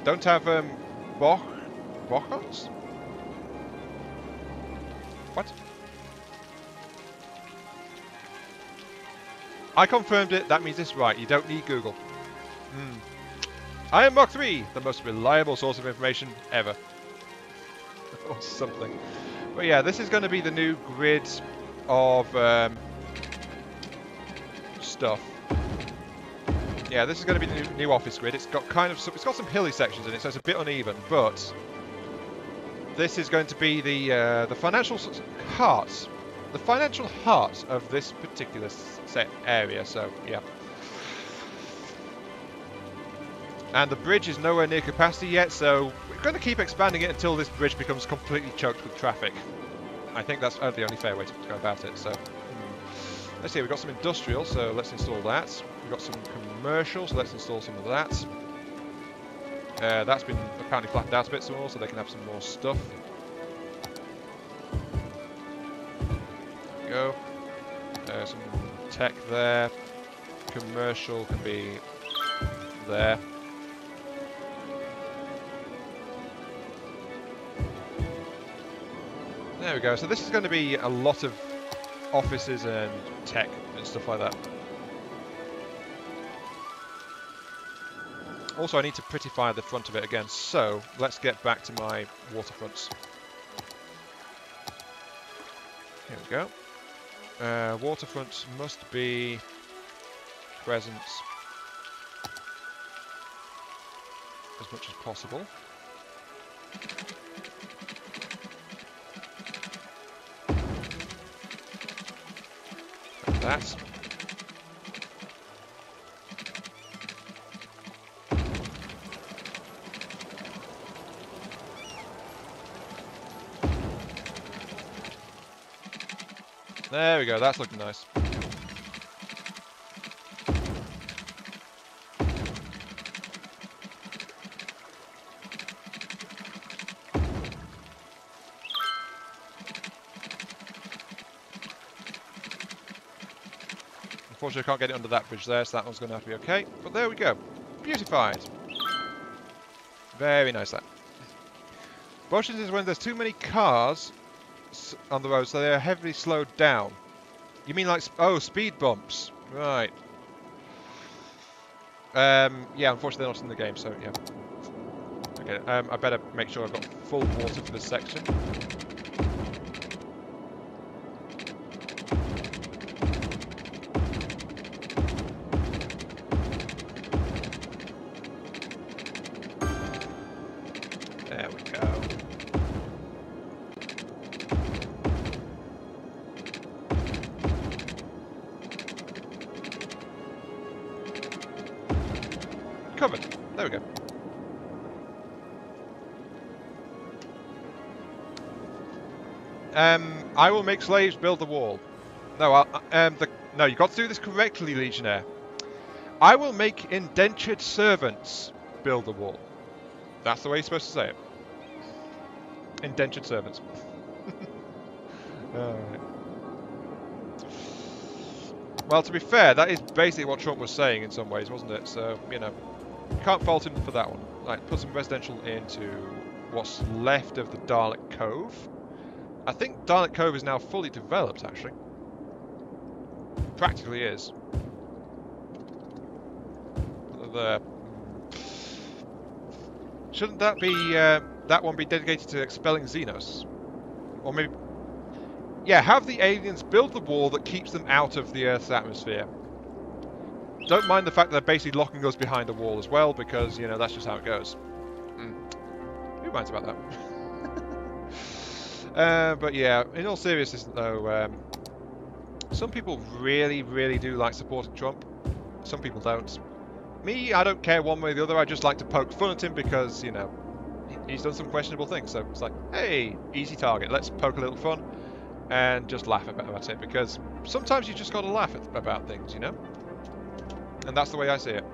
Don't have Bochons? What? I confirmed it. That means it's right. You don't need Google. I am Mach 3, the most reliable source of information ever. Or something. But yeah, this is going to be the new grid of stuff. Yeah, this is going to be the new office grid. It's got it's got some hilly sections in it, so it's a bit uneven. But this is going to be the financial heart, the financial heart of this particular set area, so yeah. And the bridge is nowhere near capacity yet, so we're going to keep expanding it until this bridge becomes completely choked with traffic. I think that's the only fair way to go about it, so... Let's see, we've got some industrial, so let's install that. We've got some commercial, so let's install some of that. That's been apparently flattened out a bit some more, so they can have some more stuff. There we go. Some tech there. Commercial can be there. There we go. So this is going to be a lot of offices and tech and stuff like that. Also, I need to prettify the front of it again, so let's get back to my waterfronts. Here we go. Waterfronts must be present as much as possible. Like that. There we go, that's looking nice. Unfortunately, I can't get it under that bridge there, so that one's going to have to be okay. But there we go. Beautified. Very nice, that. Bullshit is when there's too many cars on the road, so they are heavily slowed down. You mean like, oh, speed bumps. Right. Yeah, unfortunately they're not in the game, so yeah. Okay, I better make sure I've got full water for this section. There we go. Covered. There we go. I will make slaves build the wall. No, no, you got to do this correctly, Legionnaire. I will make indentured servants build the wall. That's the way you're supposed to say it. Indentured servants. Alright. Well, to be fair, that is basically what Trump was saying in some ways, wasn't it? So, you know, can't fault him for that one. Right, put some residential into what's left of the Dalek Cove. I think Dalek Cove is now fully developed, actually. Practically is. There. Shouldn't that be that one be dedicated to expelling Xenos? Or maybe... Yeah, have the aliens build the wall that keeps them out of the Earth's atmosphere. Don't mind the fact that they're basically locking us behind a wall as well, because, you know, that's just how it goes. Who minds about that? But yeah, in all seriousness though, some people really, really do like supporting Trump. Some people don't. Me, I don't care one way or the other. I just like to poke fun at him because, you know, he's done some questionable things. So it's like, hey, easy target. Let's poke a little fun and just laugh about it, because sometimes you just got to laugh about things, you know? And that's the way I see it.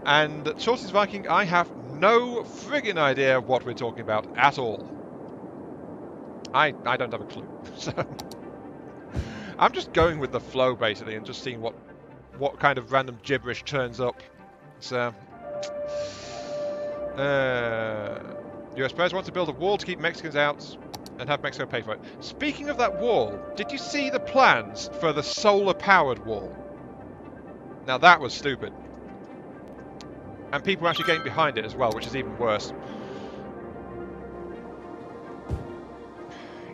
And Shorty's Viking, I have no friggin' idea what we're talking about at all. I don't have a clue. So I'm just going with the flow basically and just seeing what kind of random gibberish turns up. So US players want to build a wall to keep Mexicans out and have Mexico pay for it. Speaking of that wall, did you see the plans for the solar-powered wall? Now that was stupid. And people are actually getting behind it as well, which is even worse.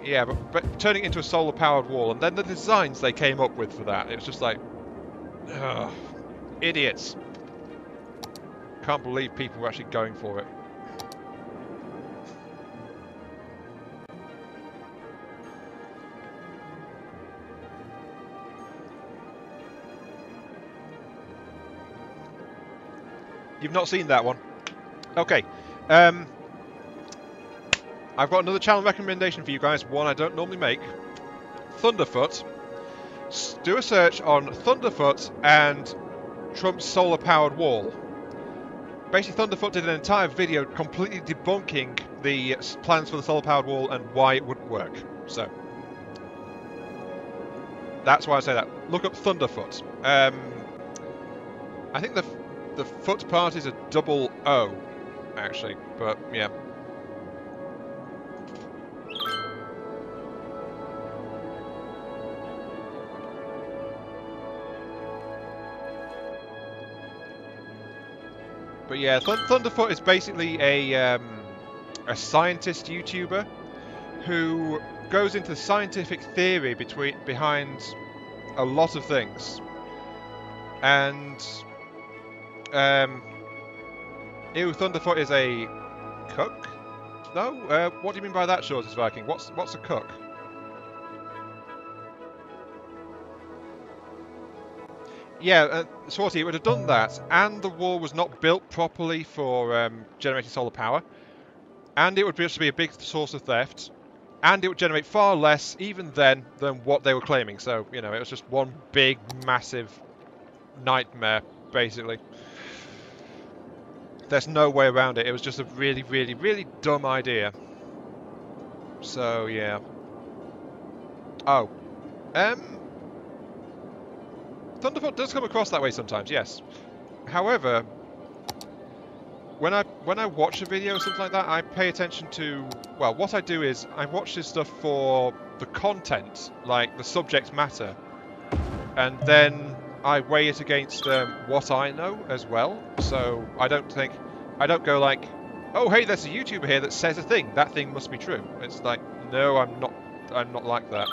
Yeah, but turning it into a solar-powered wall, and then the designs they came up with for that, it was just like... Ugh, idiots. Can't believe people were actually going for it. You've not seen that one. Okay. I've got another channel recommendation for you guys, one I don't normally make. Thunderfoot. Do a search on Thunderfoot and Trump's solar-powered wall. Basically, Thunderfoot did an entire video completely debunking the plans for the solar-powered wall and why it wouldn't work. So, that's why I say that. Look up Thunderfoot. I think the foot part is a double O, actually, but yeah. But yeah, Thunderfoot is basically a scientist YouTuber who goes into scientific theory behind a lot of things. And Thunderfoot is a cook? No? What do you mean by that, Shortest Viking? What's a cook? Yeah, Swarty would have done that, and the wall was not built properly for generating solar power, and it would just be a big source of theft, and it would generate far less, even then, than what they were claiming. So, you know, it was just one big, massive nightmare, basically. There's no way around it. It was just a really, really, really dumb idea. So, yeah. Oh. Thunderfoot does come across that way sometimes, yes. However, when I watch a video or something like that, I pay attention to... Well, what I do is, I watch this stuff for the content, like the subject matter. And then I weigh it against what I know as well. So I don't go like, oh hey, there's a YouTuber here that says a thing. That thing must be true. It's like, no, I'm not like that.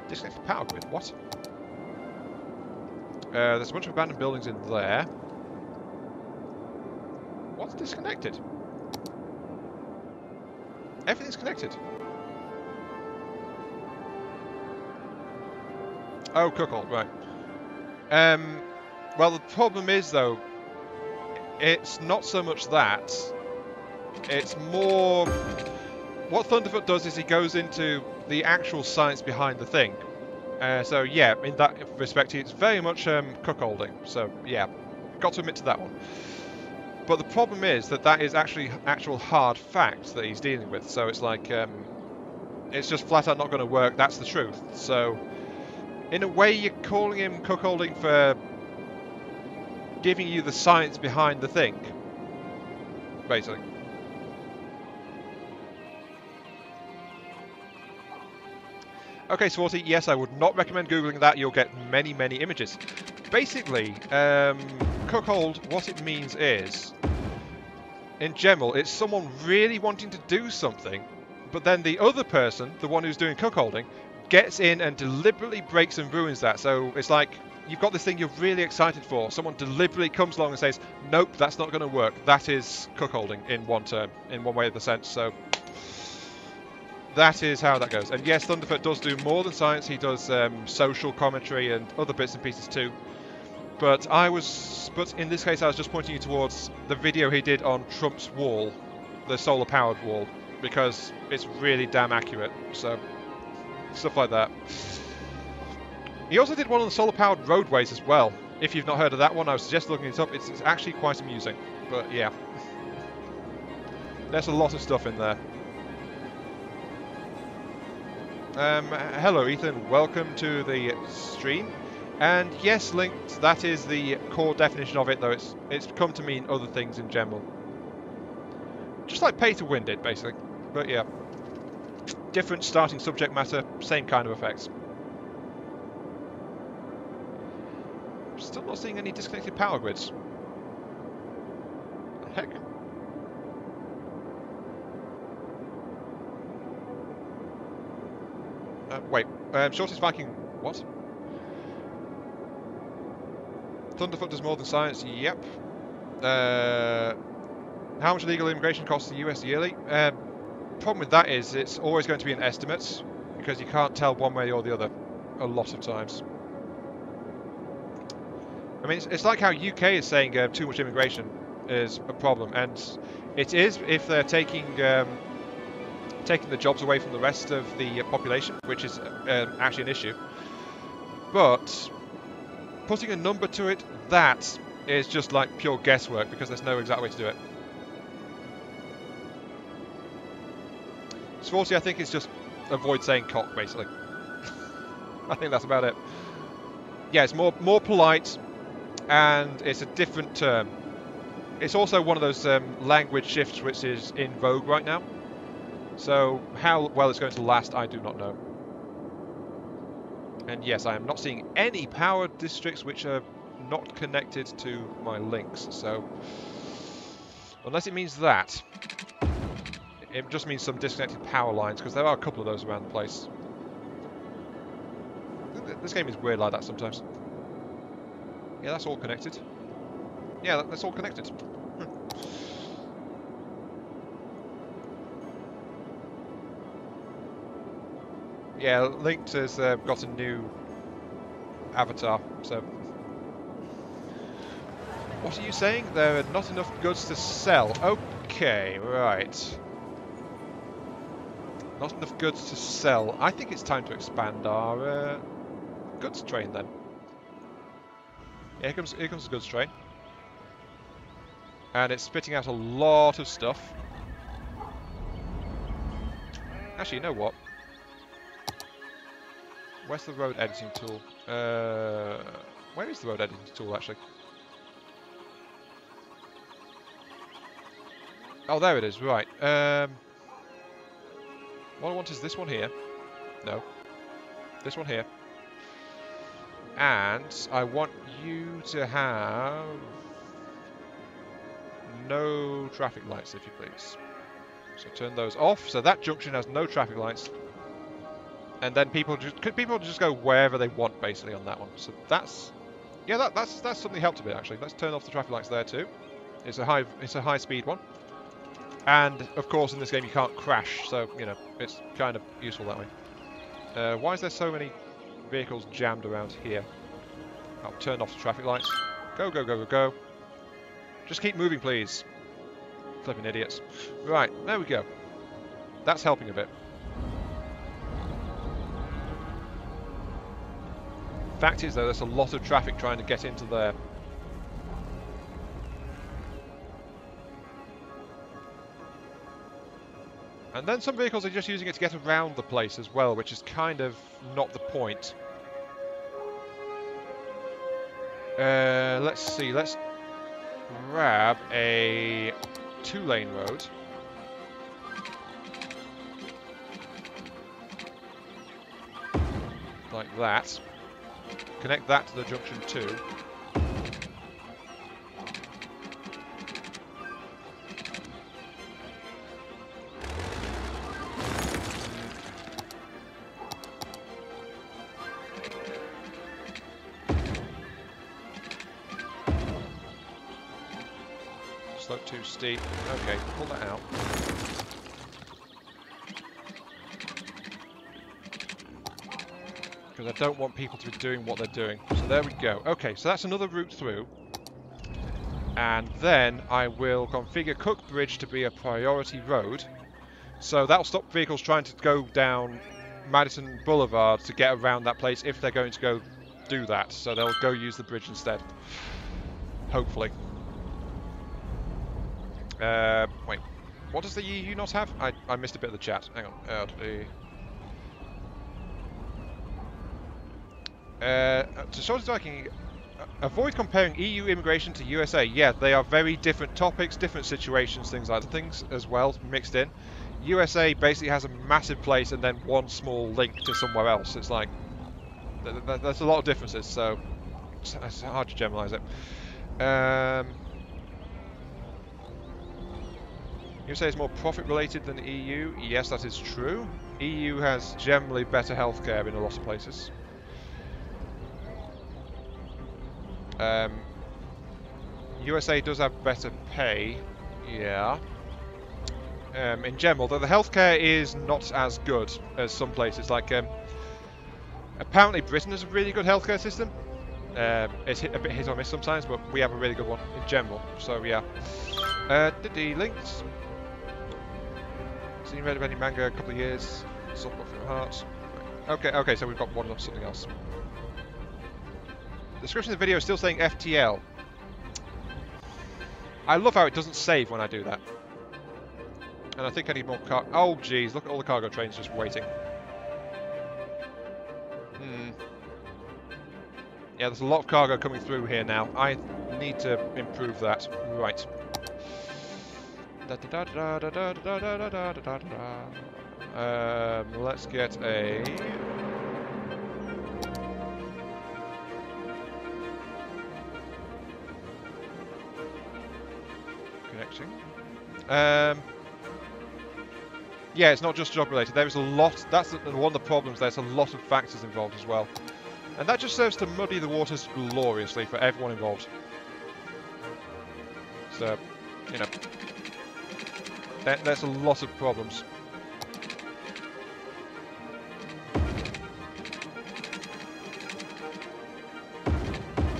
Disconnect the power grid. What? There's a bunch of abandoned buildings in there. What's disconnected? Everything's connected. Oh, cuckold, right. Well, the problem is, though, it's not so much that. It's more... What Thunderfoot does is he goes into the actual science behind the thing. So, yeah, in that respect, it's very much cuckolding. So, yeah, got to admit to that one. But the problem is that is actually actual hard facts that he's dealing with. So it's like, it's just flat out not going to work. That's the truth. So, in a way, you're calling him cuckolding for giving you the science behind the thing, basically. Okay, Swarty, yes, I would not recommend Googling that. You'll get many, many images. Basically, cuckold, what it means is, in general, it's someone really wanting to do something, but then the other person, the one who's doing cuckolding, gets in and deliberately breaks and ruins that. So it's like, you've got this thing you're really excited for. Someone deliberately comes along and says, nope, that's not going to work. That is cuckolding in one term, in one way of the sense. So that is how that goes. And yes, Thunderfoot does do more than science. He does social commentary and other bits and pieces too. But in this case, I was just pointing you towards the video he did on Trump's wall, the solar-powered wall, because it's really damn accurate. So stuff like that. He also did one on the solar-powered roadways as well. If you've not heard of that one, I would suggest looking it up. It's actually quite amusing. But yeah, there's a lot of stuff in there. Hello Ethan, welcome to the stream. And yes, linked, that is the core definition of it, though it's come to mean other things in general. Just like pay to win did, basically. But yeah, different starting subject matter, same kind of effects. Still not seeing any disconnected power grids. The heck? Wait, Shortest Viking, what? Thunderfoot does more than science, yep. How much illegal immigration costs the US yearly? Problem with that is it's always going to be an estimate, because you can't tell one way or the other a lot of times. I mean, it's like how UK is saying too much immigration. is a problem, and it is if they're taking the jobs away from the rest of the population, which is actually an issue. But putting a number to it, that is just like pure guesswork because there's no exact way to do it. Swarty, I think, is just avoid saying cock, basically. I think that's about it. Yeah, it's more polite, and it's a different term. It's also one of those language shifts which is in vogue right now. So how well it's going to last, I do not know. And yes, I am not seeing any power districts which are not connected to my links. So unless it means that, it just means some disconnected power lines, because there are a couple of those around the place. This game is weird like that sometimes. Yeah, that's all connected. Yeah, that's all connected. Yeah, Linked has got a new avatar, so... What are you saying? There are not enough goods to sell. Okay, right. Not enough goods to sell. I think it's time to expand our goods train then. Yeah, here comes the goods train. And it's spitting out a lot of stuff. Actually, you know what? Where's the road editing tool? Where is the road editing tool, actually? Oh, there it is, right. What I want is this one here. No. This one here. And I want you to have no traffic lights, if you please. So turn those off. So that junction has no traffic lights. And then people just go wherever they want, basically, on that one. So that's, yeah, that's suddenly helped a bit, actually. Let's turn off the traffic lights there too. It's a high speed one. And of course, in this game you can't crash, so you know it's kind of useful that way. Why is there so many vehicles jammed around here? I'll turn off the traffic lights. Go, go, go, go, go. Just keep moving, please. Flipping idiots. Right, there we go. That's helping a bit. Fact is, though, there's a lot of traffic trying to get into there. And then some vehicles are just using it to get around the place as well, which is kind of not the point. Let's see, let's grab a 2-lane road. Like that. Connect that to the junction 2. Slope too steep. Okay, pull that out. Because I don't want people to be doing what they're doing. So there we go. Okay, so that's another route through. And then I will configure Cook Bridge to be a priority road. So that'll stop vehicles trying to go down Madison Boulevard to get around that place if they're going to go do that. So they'll go use the bridge instead. Hopefully. Wait, what does the EU not have? I missed a bit of the chat. Hang on. To short talking, avoid comparing EU immigration to USA. Yeah, they are very different topics, different situations, things like that. Things as well mixed in. USA basically has a massive place and then one small link to somewhere else. It's like there's a lot of differences, so it's hard to generalize it. USA is more profit-related than the EU. Yes, that is true. EU has generally better healthcare in a lot of places. USA does have better pay. Yeah. In general, though the healthcare is not as good as some places. Like, apparently Britain has a really good healthcare system. It's a bit hit or miss sometimes, but we have a really good one in general. So yeah. The links. Seen Red of any manga a couple of years. Soft from Hearts. Okay, so we've got one of something else. The description of the video is still saying FTL. I love how it doesn't save when I do that. And I think I need more car. Oh, geez, look at all the cargo trains just waiting. Yeah, there's a lot of cargo coming through here now. I need to improve that. Right. Let's get a... connection. Yeah, it's not just job related. There is a lot. That's one of the problems. There's a lot of factors involved as well. And that just serves to muddy the waters gloriously for everyone involved. So, you know, there's a lot of problems.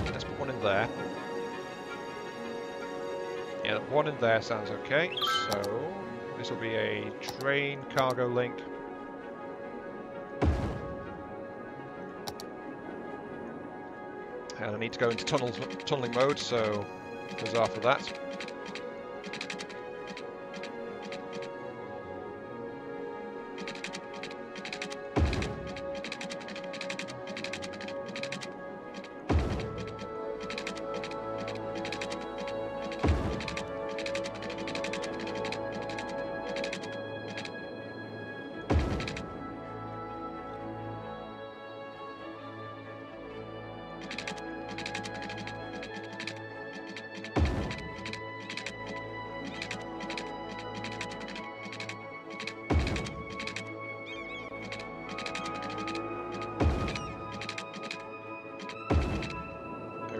Let's put one in there. Yeah, one in there sounds okay. So, this will be a train cargo link. And I need to go into tunneling mode, so huzzah for that.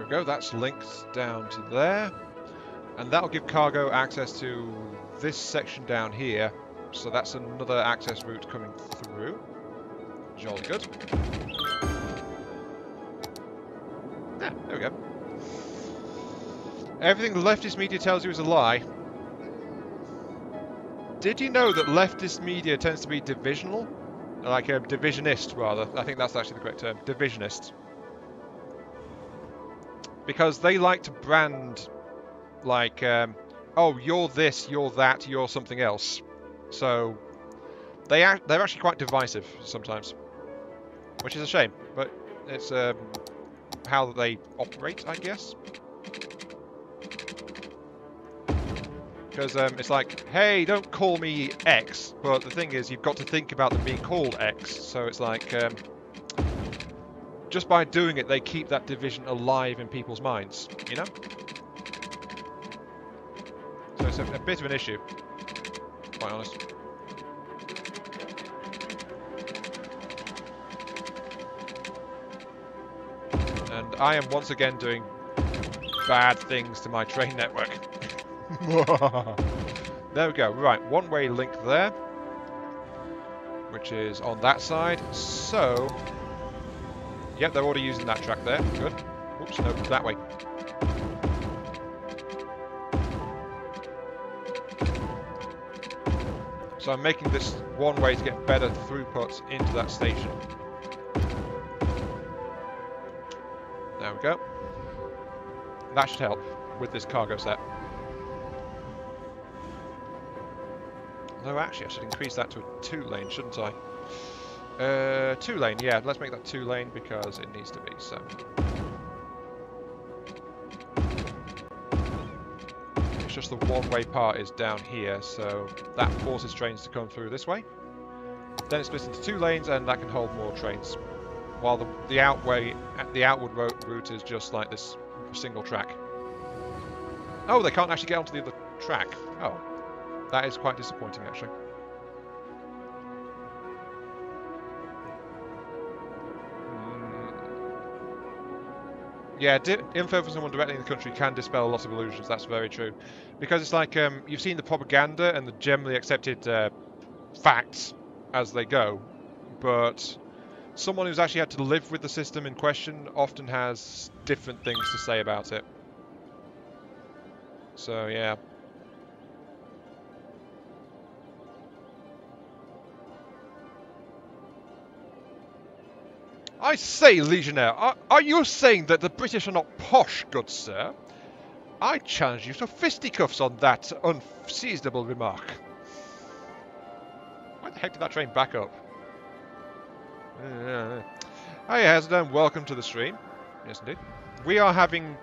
Go, that's linked down to there, and that'll give cargo access to this section down here, so that's another access route coming through. Jolly good. Yeah, there we go. Everything the leftist media tells you is a lie. Did you know that leftist media tends to be divisional? Like a divisionist, rather. I think that's actually the correct term. Divisionist. Because they like to brand, like, oh, you're this, you're that, you're something else. So they're actually quite divisive sometimes, which is a shame. But it's how they operate, I guess. Because it's like, hey, don't call me X. But the thing is, you've got to think about them being called X. So it's like... just by doing it, they keep that division alive in people's minds, you know? So it's a bit of an issue, quite honest. And I am once again doing bad things to my train network. There we go. Right, one-way link there, which is on that side. So... yep, they're already using that track there. Good. Oops, no, that way. So I'm making this one way to get better throughput into that station. There we go. That should help with this cargo set. Although actually I should increase that to a 2-lane, shouldn't I? 2-lane, yeah, let's make that 2-lane because it needs to be, so. It's just the one-way part is down here, so that forces trains to come through this way. Then it splits into 2 lanes and that can hold more trains. While the outward route is just like this single track. Oh, they can't actually get onto the other track. Oh, that is quite disappointing actually. Yeah, info from someone directly in the country can dispel a lot of illusions, that's very true. Because it's like, you've seen the propaganda and the generally accepted facts as they go, but someone who's actually had to live with the system in question often has different things to say about it. So, yeah. I say, Legionnaire, are you saying that the British are not posh, good sir? I challenge you to fisticuffs on that unseasonable remark. Why the heck did that train back up? Hi, Hazard, welcome to the stream. Yes, indeed. We are having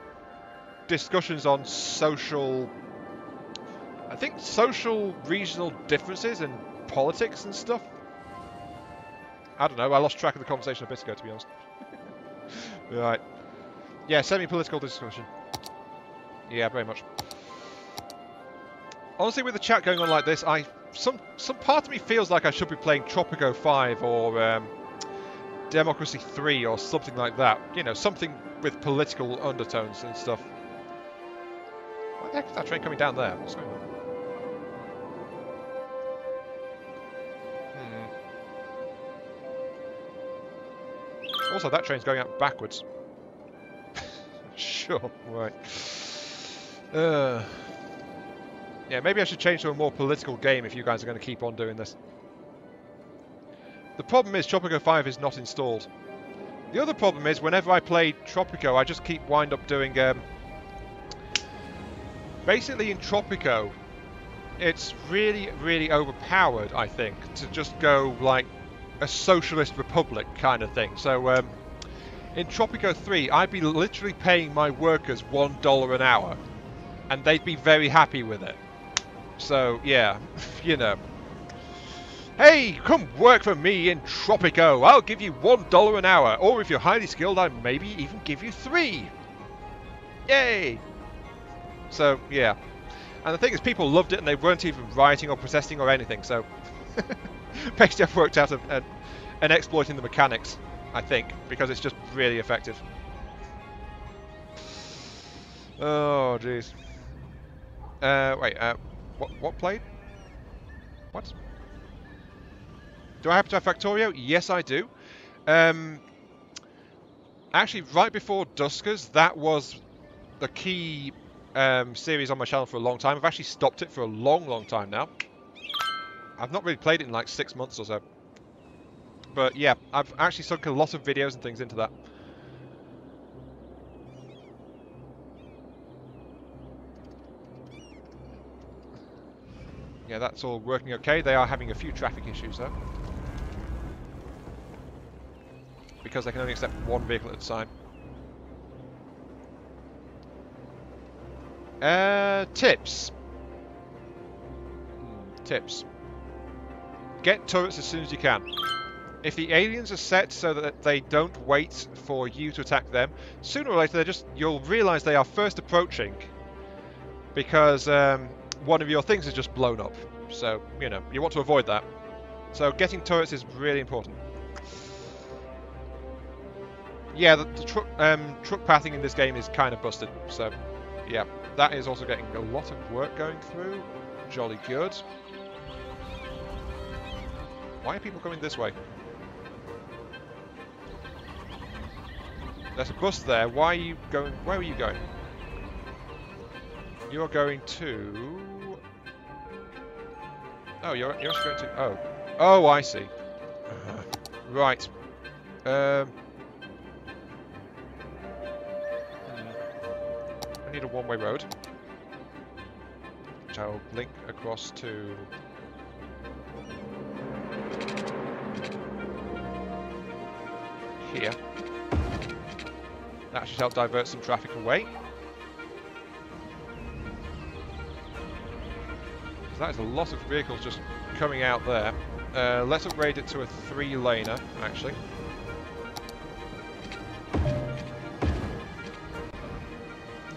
discussions on social... I think social regional differences in politics and stuff. I don't know, I lost track of the conversation a bit ago, to be honest. Right. Yeah, semi-political discussion. Yeah, very much. Honestly, with the chat going on like this, some part of me feels like I should be playing Tropico 5 or Democracy 3 or something like that. You know, something with political undertones and stuff. Why the heck is that train coming down there? What's going on? Also, that train's going out backwards. Sure, right. Yeah, maybe I should change to a more political game if you guys are going to keep on doing this. The problem is Tropico 5 is not installed. The other problem is whenever I play Tropico, I just wind up doing... basically in Tropico, it's really, really overpowered, I think, to just go like a socialist republic kind of thing. So in Tropico 3, I'd be literally paying my workers $1 an hour, and they'd be very happy with it. So yeah, you know. Hey, come work for me in Tropico. I'll give you $1 an hour, or if you're highly skilled, I maybe even give you 3. Yay! So yeah, and the thing is, people loved it, and they weren't even rioting or protesting or anything. So basically, I've worked out an exploit in the mechanics, I think, because it's just really effective. Oh jeez. Wait. What played? What? Do I happen to have Factorio? Yes, I do. Actually, right before Duskers, that was the key series on my channel for a long time. I've actually stopped it for a long time now. I've not really played it in like 6 months or so. But yeah, I've actually sunk a lot of videos and things into that. Yeah, that's all working okay. They are having a few traffic issues though, because they can only accept one vehicle at a time. Tips. Tips. Get turrets as soon as you can. If the aliens are set so that they don't wait for you to attack them, sooner or later you'll realise they are first approaching, because one of your things is just blown up. So, you know, you want to avoid that. So getting turrets is really important. Yeah, the truck pathing in this game is kind of busted. So, yeah, that is also getting a lot of work going through. Jolly good. Why are people coming this way? There's a bus there. Why are you going? Where are you going? You're going to... Oh, you're actually going to... Oh. Oh, I see. Right. I need a one-way road, which I'll link across to... here. That should help divert some traffic away. That is a lot of vehicles just coming out there. Let's upgrade it to a 3-laner, actually.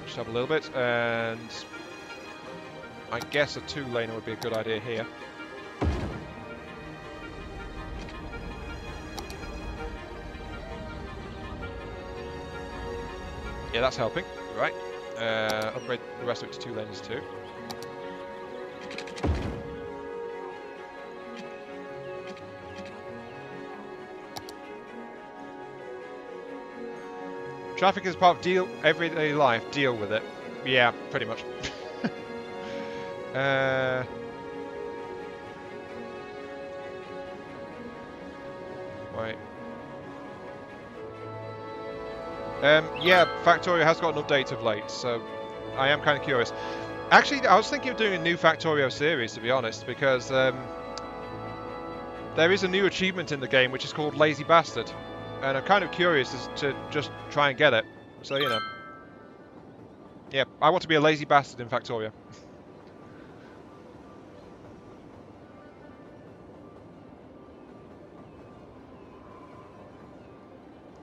Just have a little bit, and I guess a 2-laner would be a good idea here. Yeah, that's helping. Right. Upgrade the rest of it to 2 lanes too. Traffic is part of everyday life. Deal with it. Yeah, pretty much. Wait. Yeah, Factorio has got an update of late, so I am kind of curious. Actually, I was thinking of doing a new Factorio series, to be honest, because there is a new achievement in the game which is called Lazy Bastard, and I'm kind of curious as to just try and get it. So, you know. Yeah, I want to be a lazy bastard in Factorio.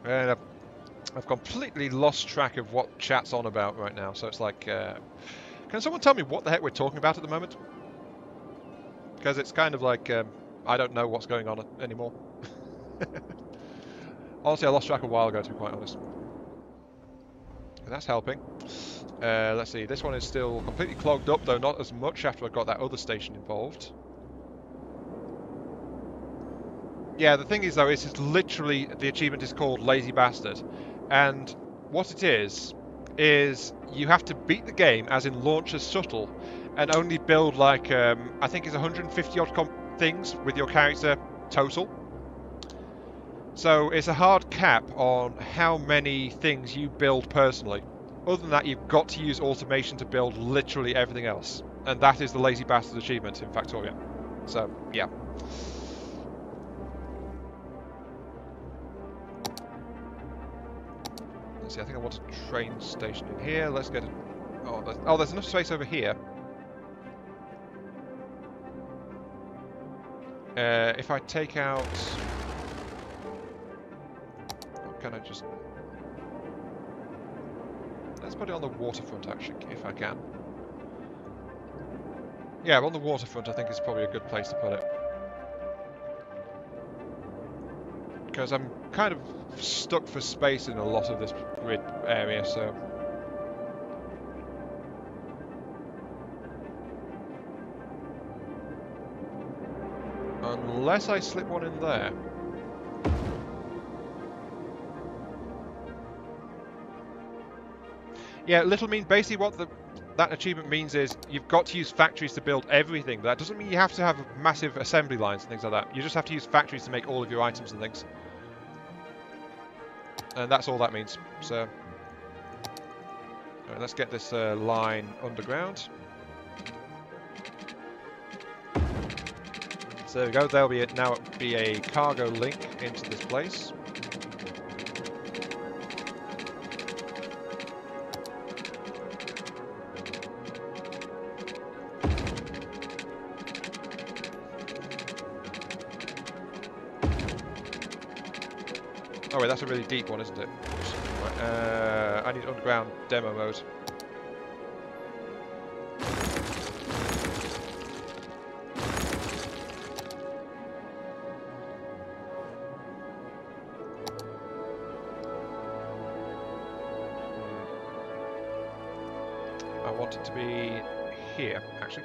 And I've completely lost track of what chat's on about right now, so it's like, can someone tell me what the heck we're talking about at the moment? Because it's kind of like, I don't know what's going on anymore. Honestly, I lost track a while ago, to be quite honest. And that's helping. Let's see, this one is still completely clogged up, though not as much after I got that other station involved. Yeah, the thing is, though, it's literally, the achievement is called Lazy Bastard. And what it is you have to beat the game, as in launch a shuttle, and only build like, I think it's 150 odd things with your character total. So it's a hard cap on how many things you build personally. Other than that, you've got to use automation to build literally everything else. And that is the Lazy Bastard achievement in Factorio. So, yeah. Let's see, I think I want a train station in here. Let's get a... Oh, there's enough space over here. If I take out... Or can I just... Let's put it on the waterfront, actually, if I can. Yeah, on the waterfront, I think is probably a good place to put it. Because I'm kind of stuck for space in a lot of this grid area, so... Unless I slip one in there. Yeah, little mean basically what that achievement means is you've got to use factories to build everything. That doesn't mean you have to have massive assembly lines and things like that. You just have to use factories to make all of your items and things. And that's all that means. So, right, let's get this line underground. So there we go. There'll be now be a cargo link into this place. Oh wait, that's a really deep one, isn't it? Right, I need underground demo mode. I want it to be here, actually.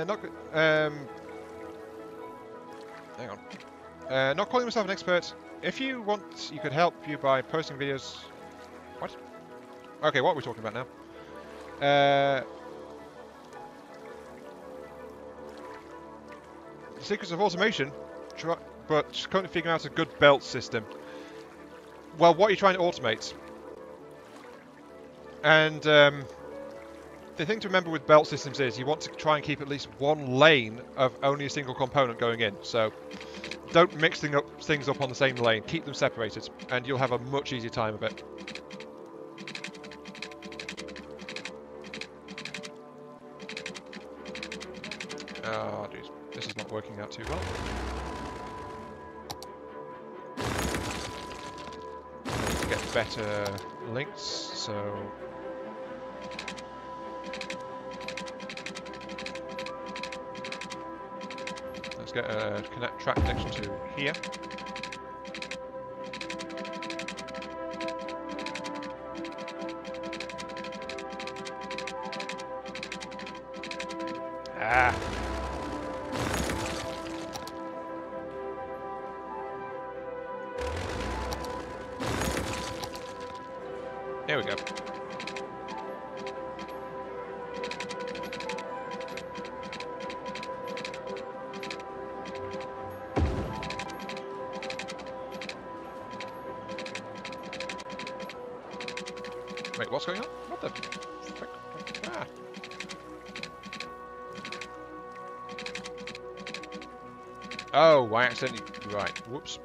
Not good. Hang on. Not calling myself an expert. If you want, you could help you by posting videos. What? Okay, what are we talking about now? Secrets of automation, but currently figuring out a good belt system. Well, what are you trying to automate? And the thing to remember with belt systems is you want to try and keep at least one lane of only a single component going in. So don't mix things up on the same lane. Keep them separated, and you'll have a much easier time of it. Oh, jeez. This is not working out too well. get better links, so let's get a track connection to here. Ah. Here we go. Wait, what's going on? What the frick? Ah. Oh, I accidentally... Right, whoops.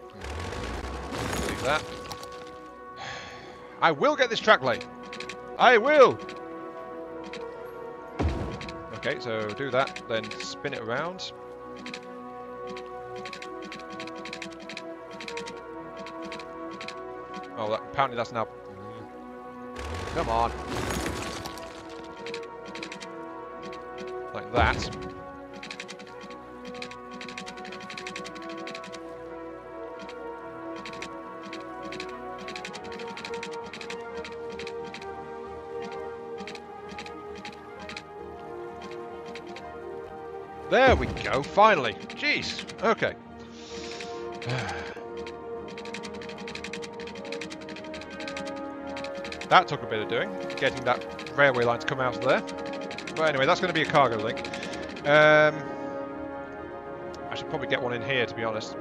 Delete that. I will get this track laid. I will! Okay, so do that, then spin it around. Oh, apparently that's now... Come on. Like that. There we go, finally. Jeez. Okay. That took a bit of doing, getting that railway line to come out of there. But anyway, that's going to be a cargo link. I should probably get one in here, to be honest.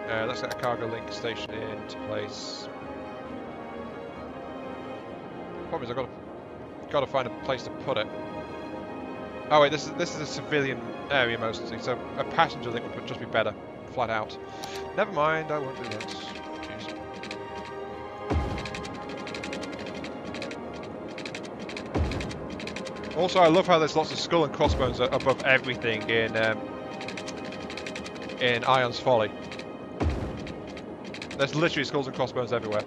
Let's get a cargo link station into place. Problem is, I've got to find a place to put it. Oh wait, this is a civilian area mostly, so a passenger link would just be better, flat out. Never mind, I won't do that. Jeez. Also, I love how there's lots of skull and crossbones above everything in Ion's Folly. There's literally skulls and crossbones everywhere.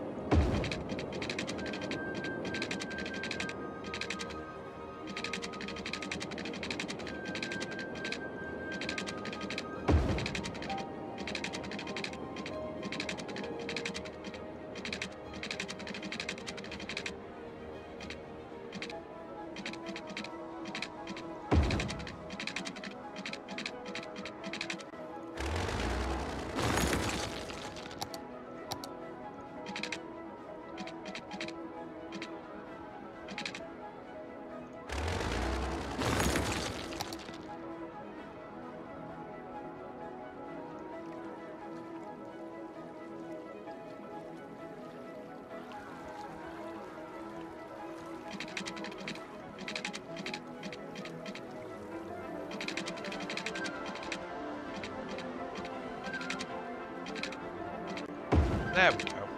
There we go.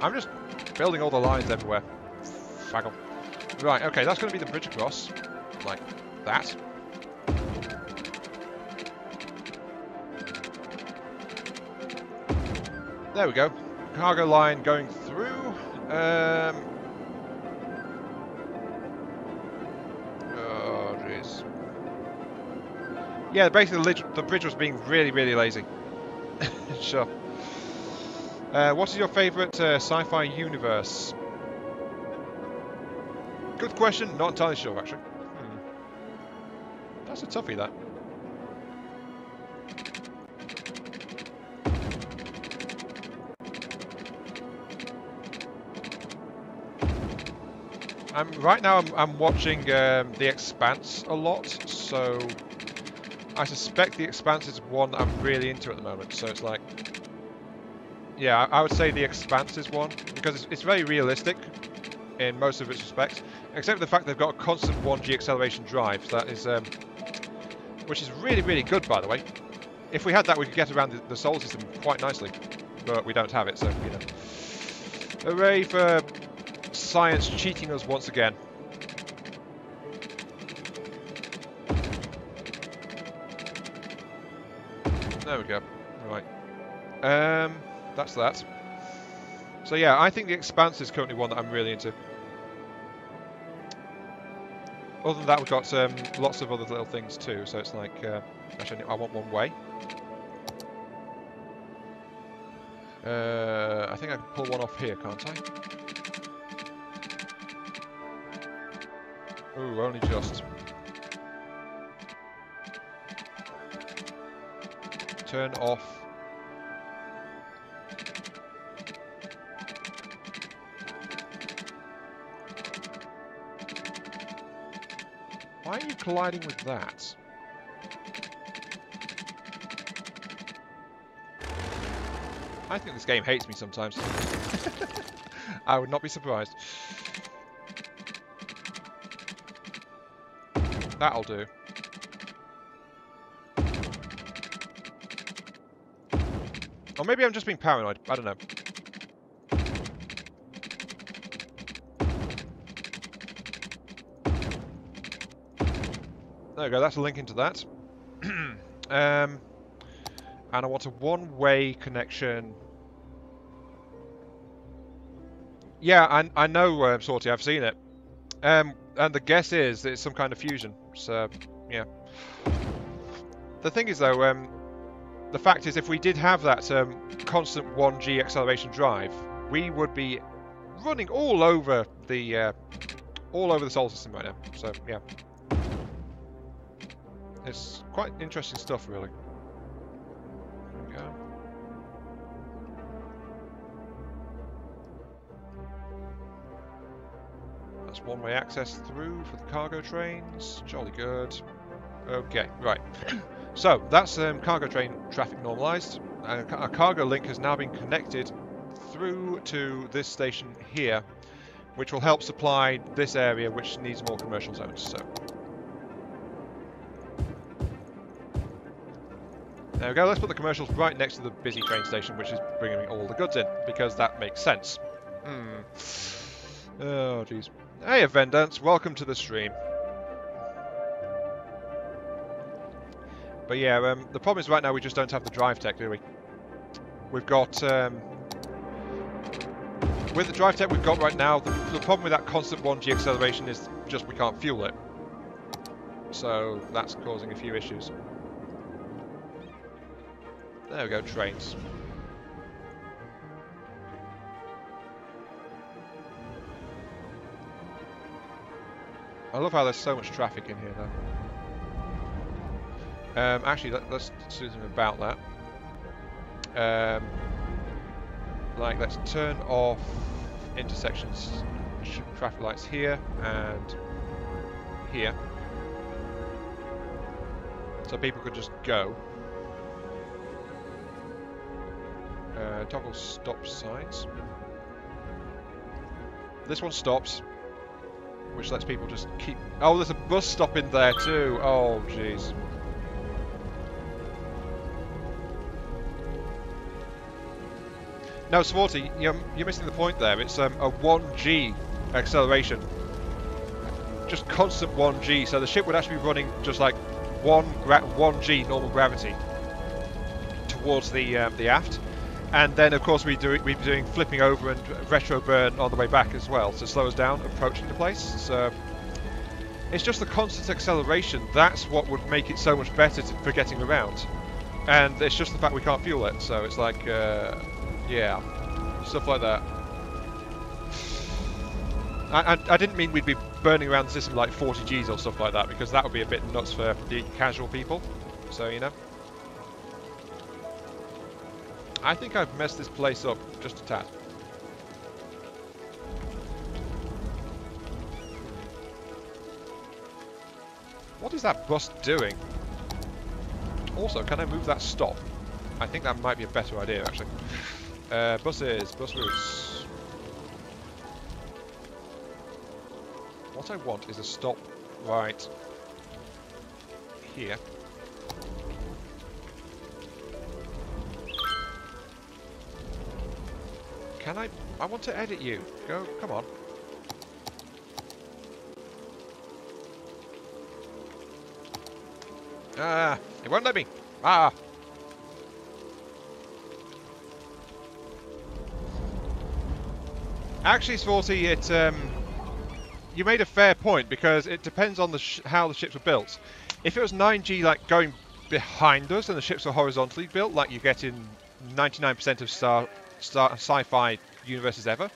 I'm just building all the lines everywhere. Faggle. Right, okay, that's going to be the bridge across. Like that. There we go. Cargo line going through. Oh, jeez. Yeah, basically the bridge was being really, really lazy. Sure. What is your favourite sci-fi universe? Good question, not entirely sure actually. That's a toughie, that. Right now I'm watching The Expanse a lot, so I suspect The Expanse is one that I'm really into at the moment, so it's like... Yeah, I would say The Expanse is one, because it's very realistic in most of its respects, except for the fact they've got a constant 1G acceleration drive, so that is, which is really, really good, by the way. If we had that, we could get around the solar system quite nicely, but we don't have it, so, you know. Hooray for science cheating us once again. There we go. Right. That's that. So yeah, I think the Expanse is currently one that I'm really into. Other than that, we've got lots of other little things too. So it's like, actually, I want one way. I think I can pull one off here, can't I? Ooh, only just. Turn off. Why are you colliding with that? I think this game hates me sometimes. I would not be surprised. That'll do. Or maybe I'm just being paranoid. I don't know. There we go. That's a link into that. And I want a one-way connection. Yeah, I know, Sorty. I've seen it. And the guess is that it's some kind of fusion. So, yeah. The thing is, though, the fact is, if we did have that constant 1G acceleration drive, we would be running all over the solar system right now. So, yeah. It's quite interesting stuff, really. There we go. That's one-way access through for the cargo trains. Jolly good. Okay, right. So, that's cargo train traffic normalised. Our cargo link has now been connected through to this station here, which will help supply this area, which needs more commercial zones. So, there we go. Let's put the commercials right next to the busy train station, which is bringing all the goods in, because that makes sense. Oh, jeez. Hey, Avendance, welcome to the stream. But yeah, the problem is right now we just don't have the drive tech, do we? We've got... with the drive tech we've got right now, the problem with that constant 1G acceleration is just we can't fuel it. So that's causing a few issues. There we go, trains. I love how there's so much traffic in here, though. Actually, let's do something about that. Like, let's turn off intersections, traffic lights here and here, so people could just go. Toggle stop signs. This one stops, which lets people just keep... Oh, there's a bus stop in there too. Oh, jeez. No, Swarty, you're missing the point there. It's a 1G acceleration. Just constant 1G, so the ship would actually be running just like 1G normal gravity towards the aft. And then, of course, we'd be doing flipping over and retro burn on the way back as well to slow us down approaching the place. So it's just the constant acceleration. That's what would make it so much better for getting around. And it's just the fact we can't fuel it. So it's like, yeah, stuff like that. I didn't mean we'd be burning around the system like 40 Gs or stuff like that, because that would be a bit nuts for the casual people. So, you know. I think I've messed this place up just a tad. What is that bus doing? Also, can I move that stop? I think that might be a better idea, actually. Bus routes. What I want is a stop right here. Can I want to edit you. Go, come on. Ah, it won't let me. Ah. Actually, Sporty, you made a fair point because it depends on how the ships were built. If it was 9G like going behind us and the ships were horizontally built, like you get in 99% of sci-fi universes ever,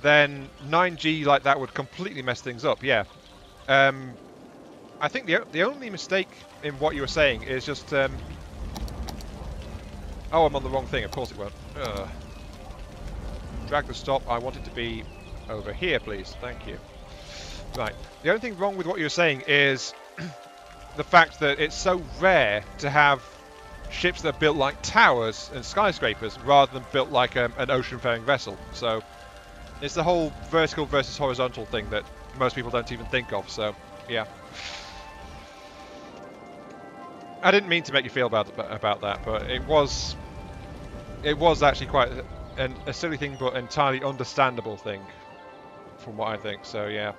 then 9G like that would completely mess things up. Yeah. I think the only mistake in what you were saying is just. Oh, I'm on the wrong thing. Of course it won't. Drag the stop. I want it to be over here, please. Thank you. Right. The only thing wrong with what you're saying is the fact that it's so rare to have ships that are built like towers and skyscrapers rather than built like an ocean-faring vessel. So it's the whole vertical versus horizontal thing that most people don't even think of. So yeah. I didn't mean to make you feel bad about that, but it was actually quite a silly thing, but entirely understandable thing, from what I think. So yeah,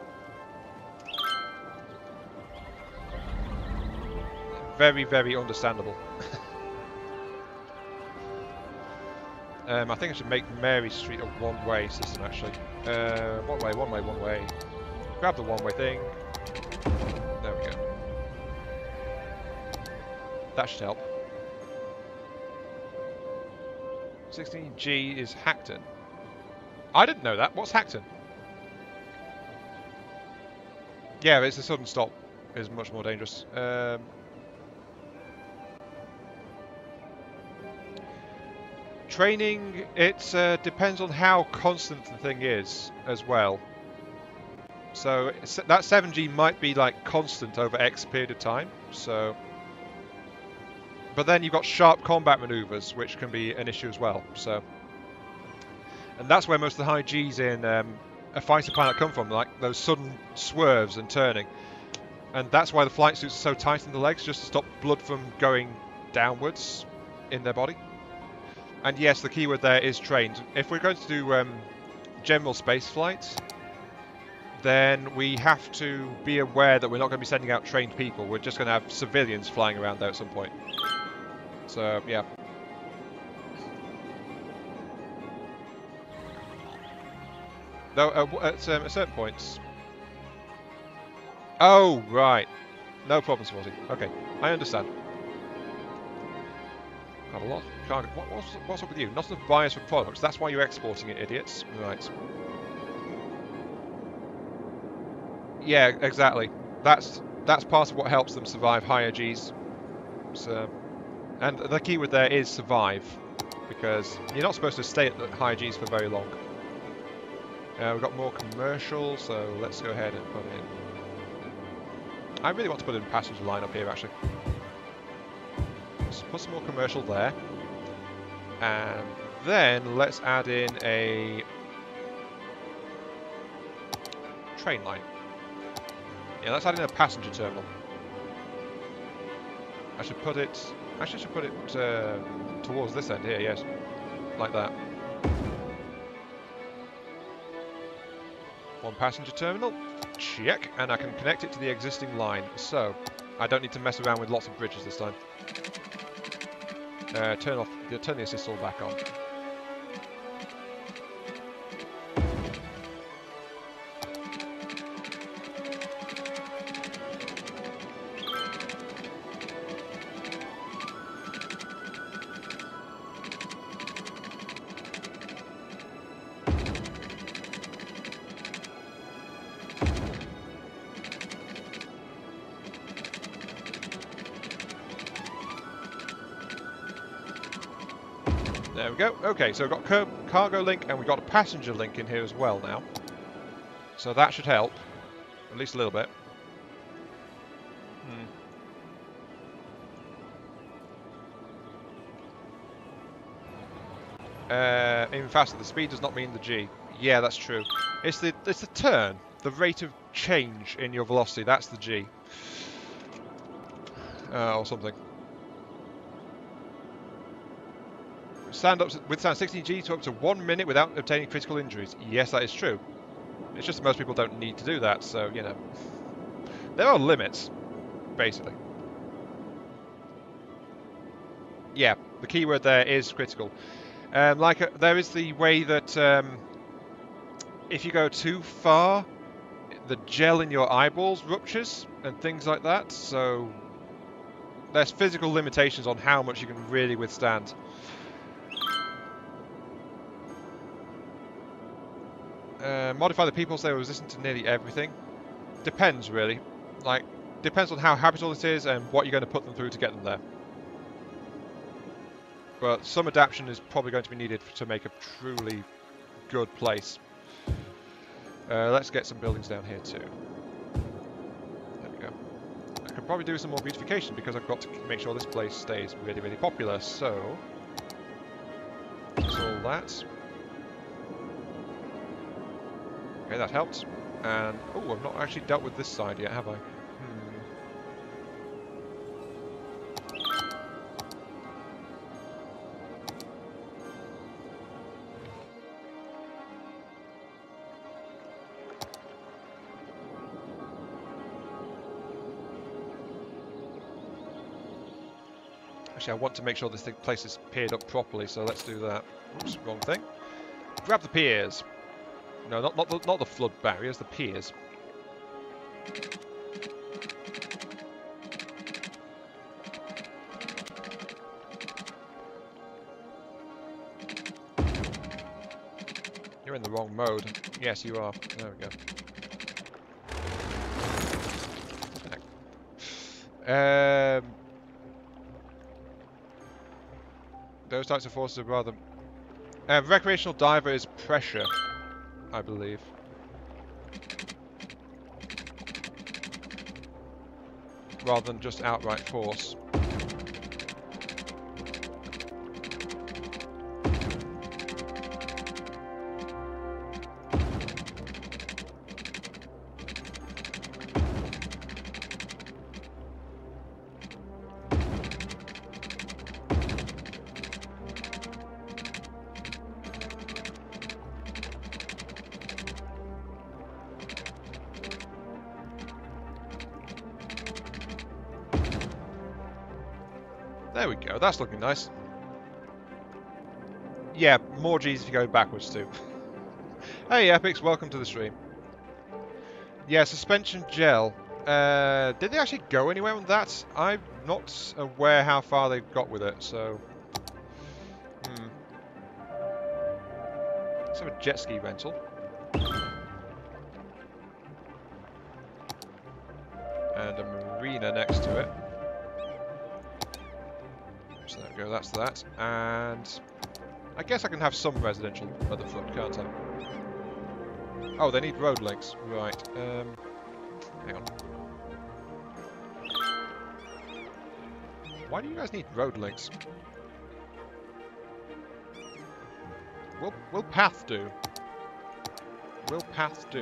very, very understandable. I think I should make Mary Street a one-way system actually. One way, one way, one way. Grab the one-way thing. There we go. That should help. 16G is Hackton. I didn't know that. What's Hackton? Yeah, it's a sudden stop. Is much more dangerous. Training, it depends on how constant the thing is as well. So that 7G might be like constant over X period of time. So. But then you've got sharp combat maneuvers, which can be an issue as well. So, and that's where most of the high Gs in a fighter pilot come from, like those sudden swerves and turning. And that's why the flight suits are so tight in the legs, just to stop blood from going downwards in their body. And yes, the keyword there is trained. If we're going to do general space flights, then we have to be aware that we're not going to be sending out trained people. We're just going to have civilians flying around there at some point. So, yeah. Though, at certain points... Oh, right. No problem, Swazi. Okay, I understand. Got a lot. What's up with you? Not enough buyers for products. That's why you're exporting it, idiots. Right. Yeah, exactly. That's part of what helps them survive higher Gs. So... And the keyword there is survive, because you're not supposed to stay at the high Gs for very long. We've got more commercial, so let's go ahead and put in... I really want to put in a passenger line up here, actually. Let's put some more commercial there. And then let's add in a train line. Yeah, let's add in a passenger terminal. I should put it... Actually, I should put it towards this end here, yes. Like that. One passenger terminal. Check. And I can connect it to the existing line. So, I don't need to mess around with lots of bridges this time. Turn the assist all back on. There we go. Okay, so we've got cargo link and we've got a passenger link in here as well now. So that should help, at least a little bit. Even faster. The speed does not mean the G. Yeah, that's true. It's the turn, the rate of change in your velocity. That's the G. Or something. Withstand 16G to up to 1 minute without obtaining critical injuries. Yes, that is true. It's just that most people don't need to do that, so, you know. There are limits, basically. Yeah, the keyword there is critical. There is the way that if you go too far, the gel in your eyeballs ruptures and things like that. So there's physical limitations on how much you can really withstand. Modify the people so they're resistant to nearly everything. Depends, really. Like, depends on how habitable it is and what you're going to put them through to get them there. But some adaptation is probably going to be needed to make a truly good place. Let's get some buildings down here too. There we go. I could probably do some more beautification because I've got to make sure this place stays really, really popular. So, that's all that. Okay, that helped. And, oh, I've not actually dealt with this side yet, have I? Actually, I want to make sure this place is piered up properly, so let's do that. Oops, wrong thing. Grab the piers. No, not the flood barriers, the piers. You're in the wrong mode. Yes, you are. There we go. Those types of forces are rather... recreational diver is pressure, I believe. Rather than just outright force. There we go, that's looking nice. Yeah, more G's if you go backwards too. Hey Epics, welcome to the stream. Yeah, suspension gel. Did they actually go anywhere with that? I'm not aware how far they've got with it, so... Let's have a jet ski rental. And a marina next to it. So there we go, that's that. And I guess I can have some residential at the front, can't I? Oh, they need road links. Right. Hang on. Why do you guys need road links? Will path do? Will path do?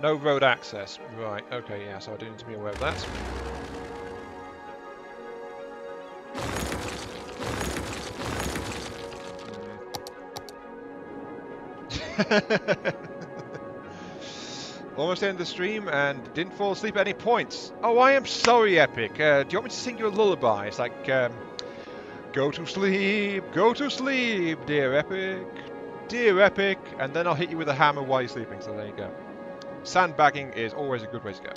No road access. Right, okay, yeah, so I do need to be aware of that. Almost ended the stream and didn't fall asleep at any points. Oh, I am sorry, Epic. Do you want me to sing you a lullaby? It's like, go to sleep, dear Epic, and then I'll hit you with a hammer while you're sleeping, so there you go. Sandbagging is always a good way to go.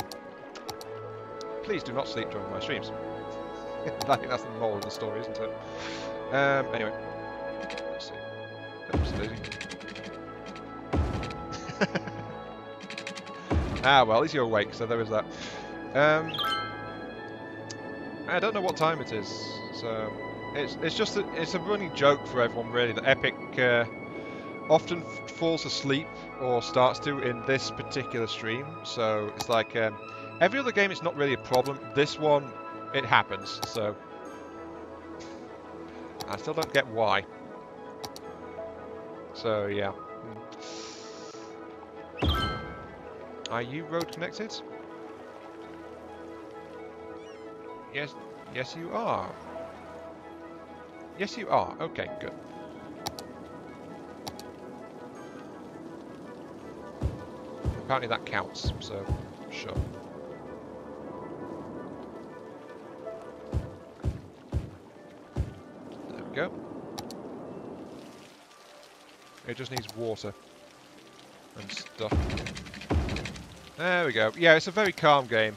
Please do not sleep during my streams. I think that's the moral of the story, isn't it? Anyway. Let's see. Oops, daisy. Well, at least you're awake, so there is that. I don't know what time it is, so... It's just that it's a running joke for everyone, really, that Epic often falls asleep or starts to in this particular stream. So it's like every other game, it's not really a problem. This one, it happens. So I still don't get why. So yeah. Are you road connected? Yes, yes you are. Yes you are. Okay, good. apparently that counts, so sure. There we go. It just needs water and stuff. There we go. Yeah, it's a very calm game.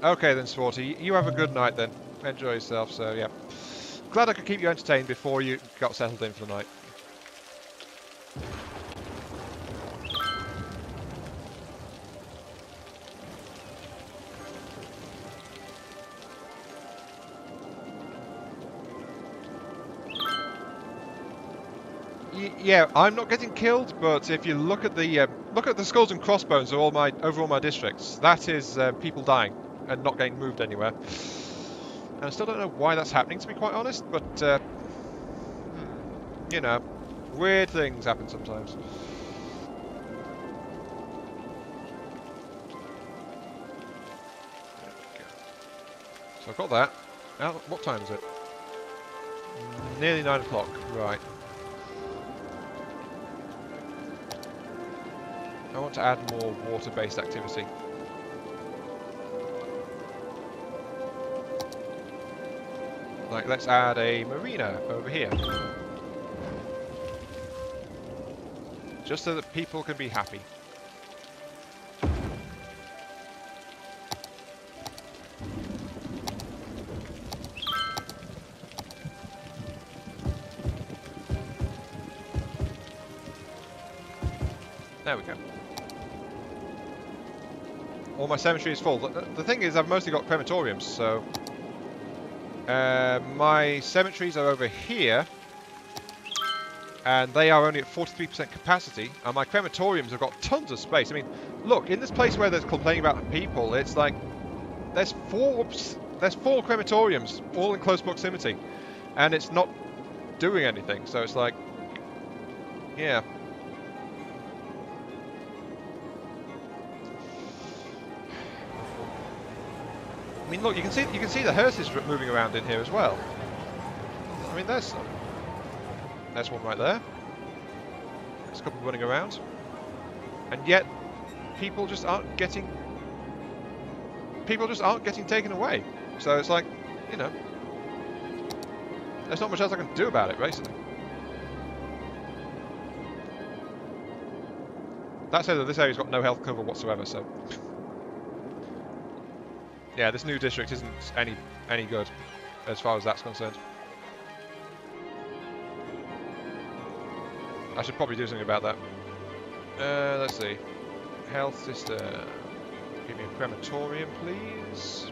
Okay then, Swarty, you have a good night then. Enjoy yourself, so yeah. Glad I could keep you entertained before you got settled in for the night. Yeah, I'm not getting killed, but if you look at the skulls and crossbones of over all my districts, that is people dying and not getting moved anywhere. And I still don't know why that's happening, to be quite honest. But you know, weird things happen sometimes. So I've got that. Now, what time is it? Nearly 9 o'clock. Right. I want to add more water-based activity. Like, let's add a marina over here. Just so that people can be happy. There we go. All my cemetery is full. The thing is, I've mostly got crematoriums, so... my cemeteries are over here, and they are only at 43% capacity, and my crematoriums have got tons of space. I mean, look, in this place where there's complaining about people, it's like, there's four crematoriums, all in close proximity, and it's not doing anything, so it's like, yeah. I mean, look, you can see the hearses moving around in here as well. I mean, there's one right there. There's a couple running around, and yet people just aren't getting taken away. So it's like, you know, there's not much else I can do about it, basically. That said, that this area's got no health cover whatsoever, so. Yeah, this new district isn't any good as far as that's concerned. I should probably do something about that. Let's see. Health system. Give me a crematorium, please.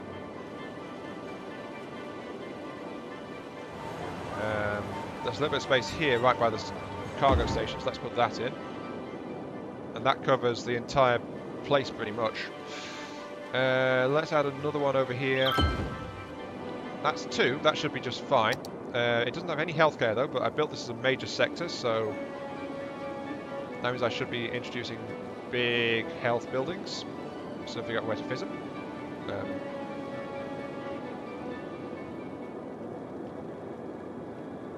There's a little bit of space here, right by the cargo station, so let's put that in. And that covers the entire place pretty much. Let's add another one over here. That's 2. That should be just fine. It doesn't have any healthcare though, but I built this as a major sector, so that means I should be introducing big health buildings. So figure out where to fit them.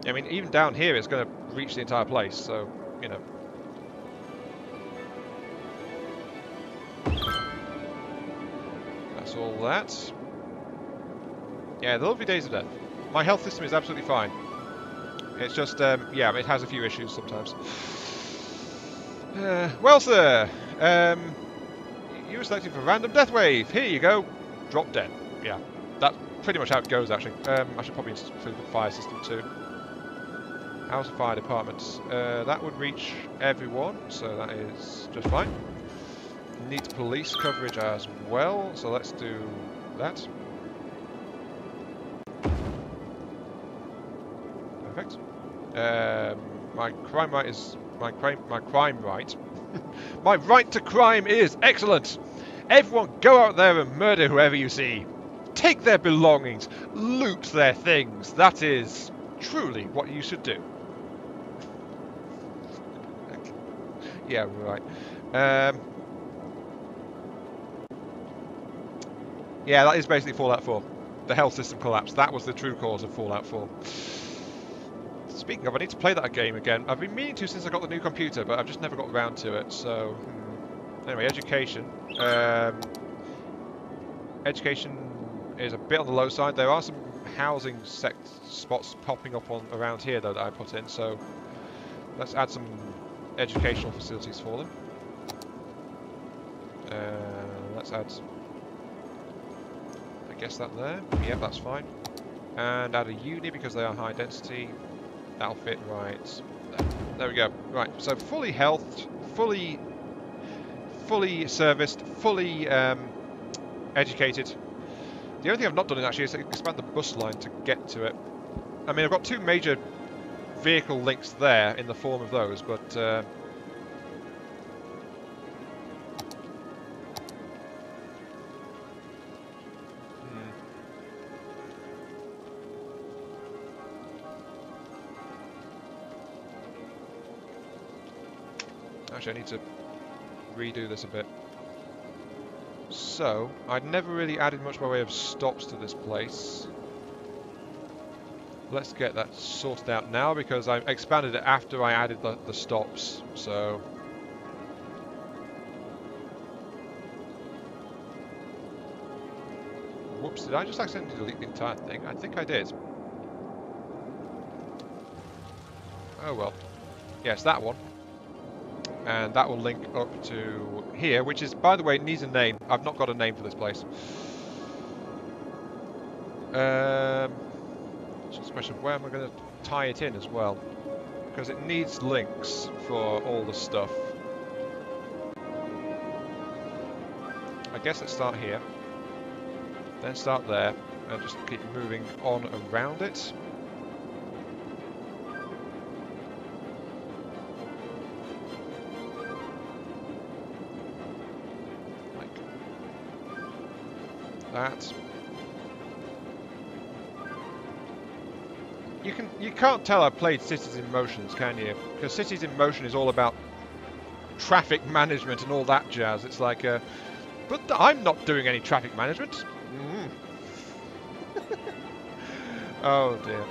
I mean, even down here, it's going to reach the entire place, so you know. All that. Yeah, the lovely days of death. My health system is absolutely fine. It's just, yeah, it has a few issues sometimes. Well, sir, you were selected for random death wave. Here you go. Drop dead. Yeah, that's pretty much how it goes, actually. I should probably include the fire system too. House and fire departments. That would reach everyone, so that is just fine. Need police coverage as well, so let's do that. Perfect. My crime right is my crime right. My right to crime is excellent. Everyone, go out there and murder whoever you see. Take their belongings, loot their things. That is truly what you should do. Yeah, right. Yeah, that is basically Fallout 4. The health system collapse. That was the true cause of Fallout 4. Speaking of, I need to play that game again. I've been meaning to since I got the new computer, but I've just never got around to it, so... Anyway, education. Education is a bit on the low side. There are some housing spots popping up around here, though, that I put in, so... Let's add some educational facilities for them. Let's add... I guess that there. Yep, that's fine. And add a uni because they are high density. That'll fit right there we go. Right, so fully healthed, fully serviced, fully educated. The only thing I've not done actually is expand the bus line to get to it. I mean, I've got two major vehicle links there in the form of those, but actually, I need to redo this a bit. So, I'd never really added much by way of stops to this place. Let's get that sorted out now because I expanded it after I added the stops. So, whoops, did I just accidentally delete the entire thing? I think I did. Oh well. Yes, that one. And that will link up to here, which is, by the way, it needs a name. I've not got a name for this place. It's just a question of where am I going to tie it in as well? Because it needs links for all the stuff. I guess let's start here. Then start there, and just keep moving on around it. That. You can't tell I played Cities in Motions, can you? Because Cities in Motion is all about traffic management and all that jazz. It's like, but I'm not doing any traffic management. Oh dear.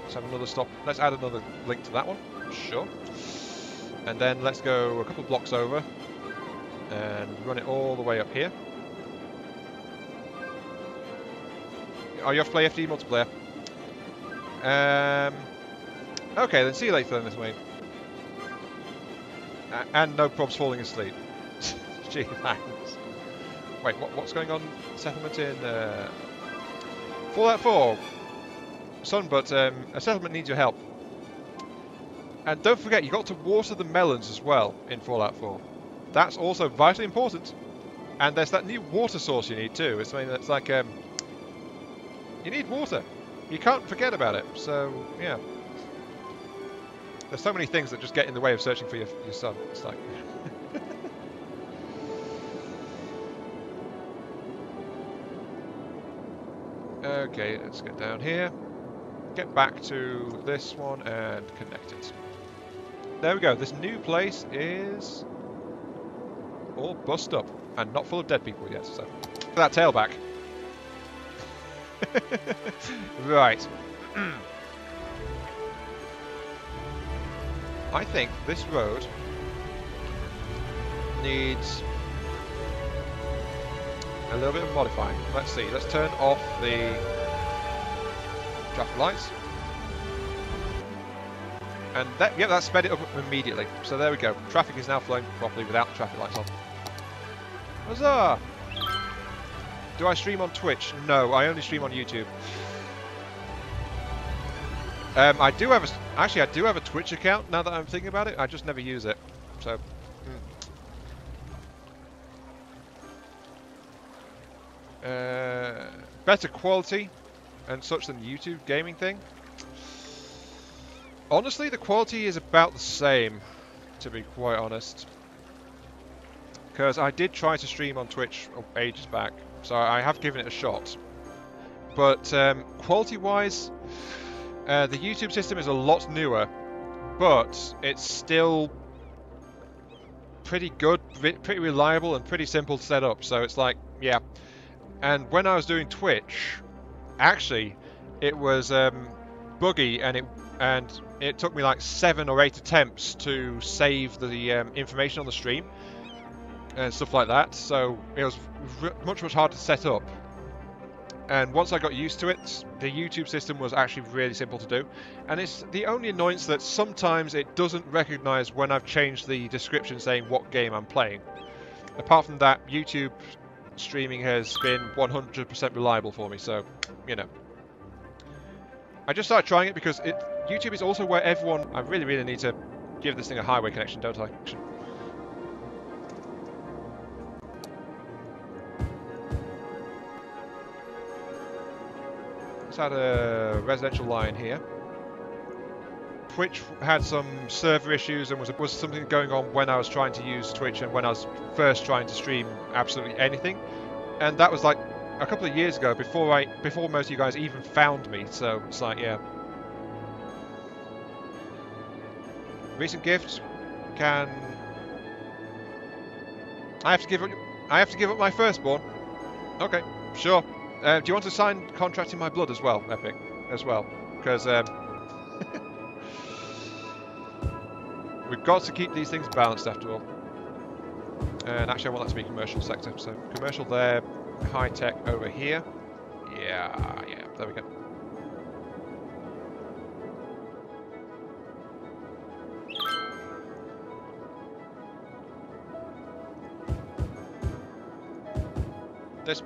Let's have another stop. Let's add another link to that one. Sure. And then let's go a couple of blocks over and run it all the way up here. Oh, you have to play FD multiplayer. Okay, then see you later then, this way. And no probs falling asleep. Gee, thanks. Wait, what's going on? Settlement in Fallout 4. Son, but a settlement needs your help. And don't forget, you got to water the melons as well in Fallout 4. That's also vitally important. And there's that new water source you need too. It's something that's like you need water. You can't forget about it. So, yeah. There's so many things that just get in the way of searching for your son. It's like... Okay, let's get down here. Get back to this one and connect it. There we go. This new place is all bust up and not full of dead people yet. So, that tailback. Right. I think this road needs a little bit of modifying. Let's see. Let's turn off the traffic lights. And that, yeah, that sped it up immediately. So there we go. Traffic is now flowing properly without the traffic lights on. Huzzah! Do I stream on Twitch? No, I only stream on YouTube. I do have a Twitch account now that I'm thinking about it. I just never use it. So, better quality and such than YouTube gaming thing. Honestly, the quality is about the same, to be quite honest. Because I did try to stream on Twitch ages back, so I have given it a shot. But quality-wise, the YouTube system is a lot newer, but it's still pretty good, pretty reliable, and pretty simple to set up. So it's like, yeah. And when I was doing Twitch, actually, it was buggy, and it took me like 7 or 8 attempts to save the information on the stream and stuff like that. So it was much harder to set up. And once I got used to it, the YouTube system was actually really simple to do. And it's the only annoyance that sometimes it doesn't recognise when I've changed the description saying what game I'm playing. Apart from that, YouTube streaming has been 100% reliable for me, so, you know. I just started trying it because YouTube is also where everyone... I really need to give this thing a highway connection, don't I? Had a residential line here. Twitch had some server issues and was something going on when I was trying to use Twitch and when I was first trying to stream absolutely anything, and that was like a couple of years ago before most of you guys even found me. So it's like, yeah. Recent gift. Can I have to give up my firstborn? Okay, sure. Do you want to sign contract in my blood as well, Epic? As well? Because we've got to keep these things balanced after all. And actually I want that to be commercial sector. So commercial there, high tech over here. Yeah, there we go.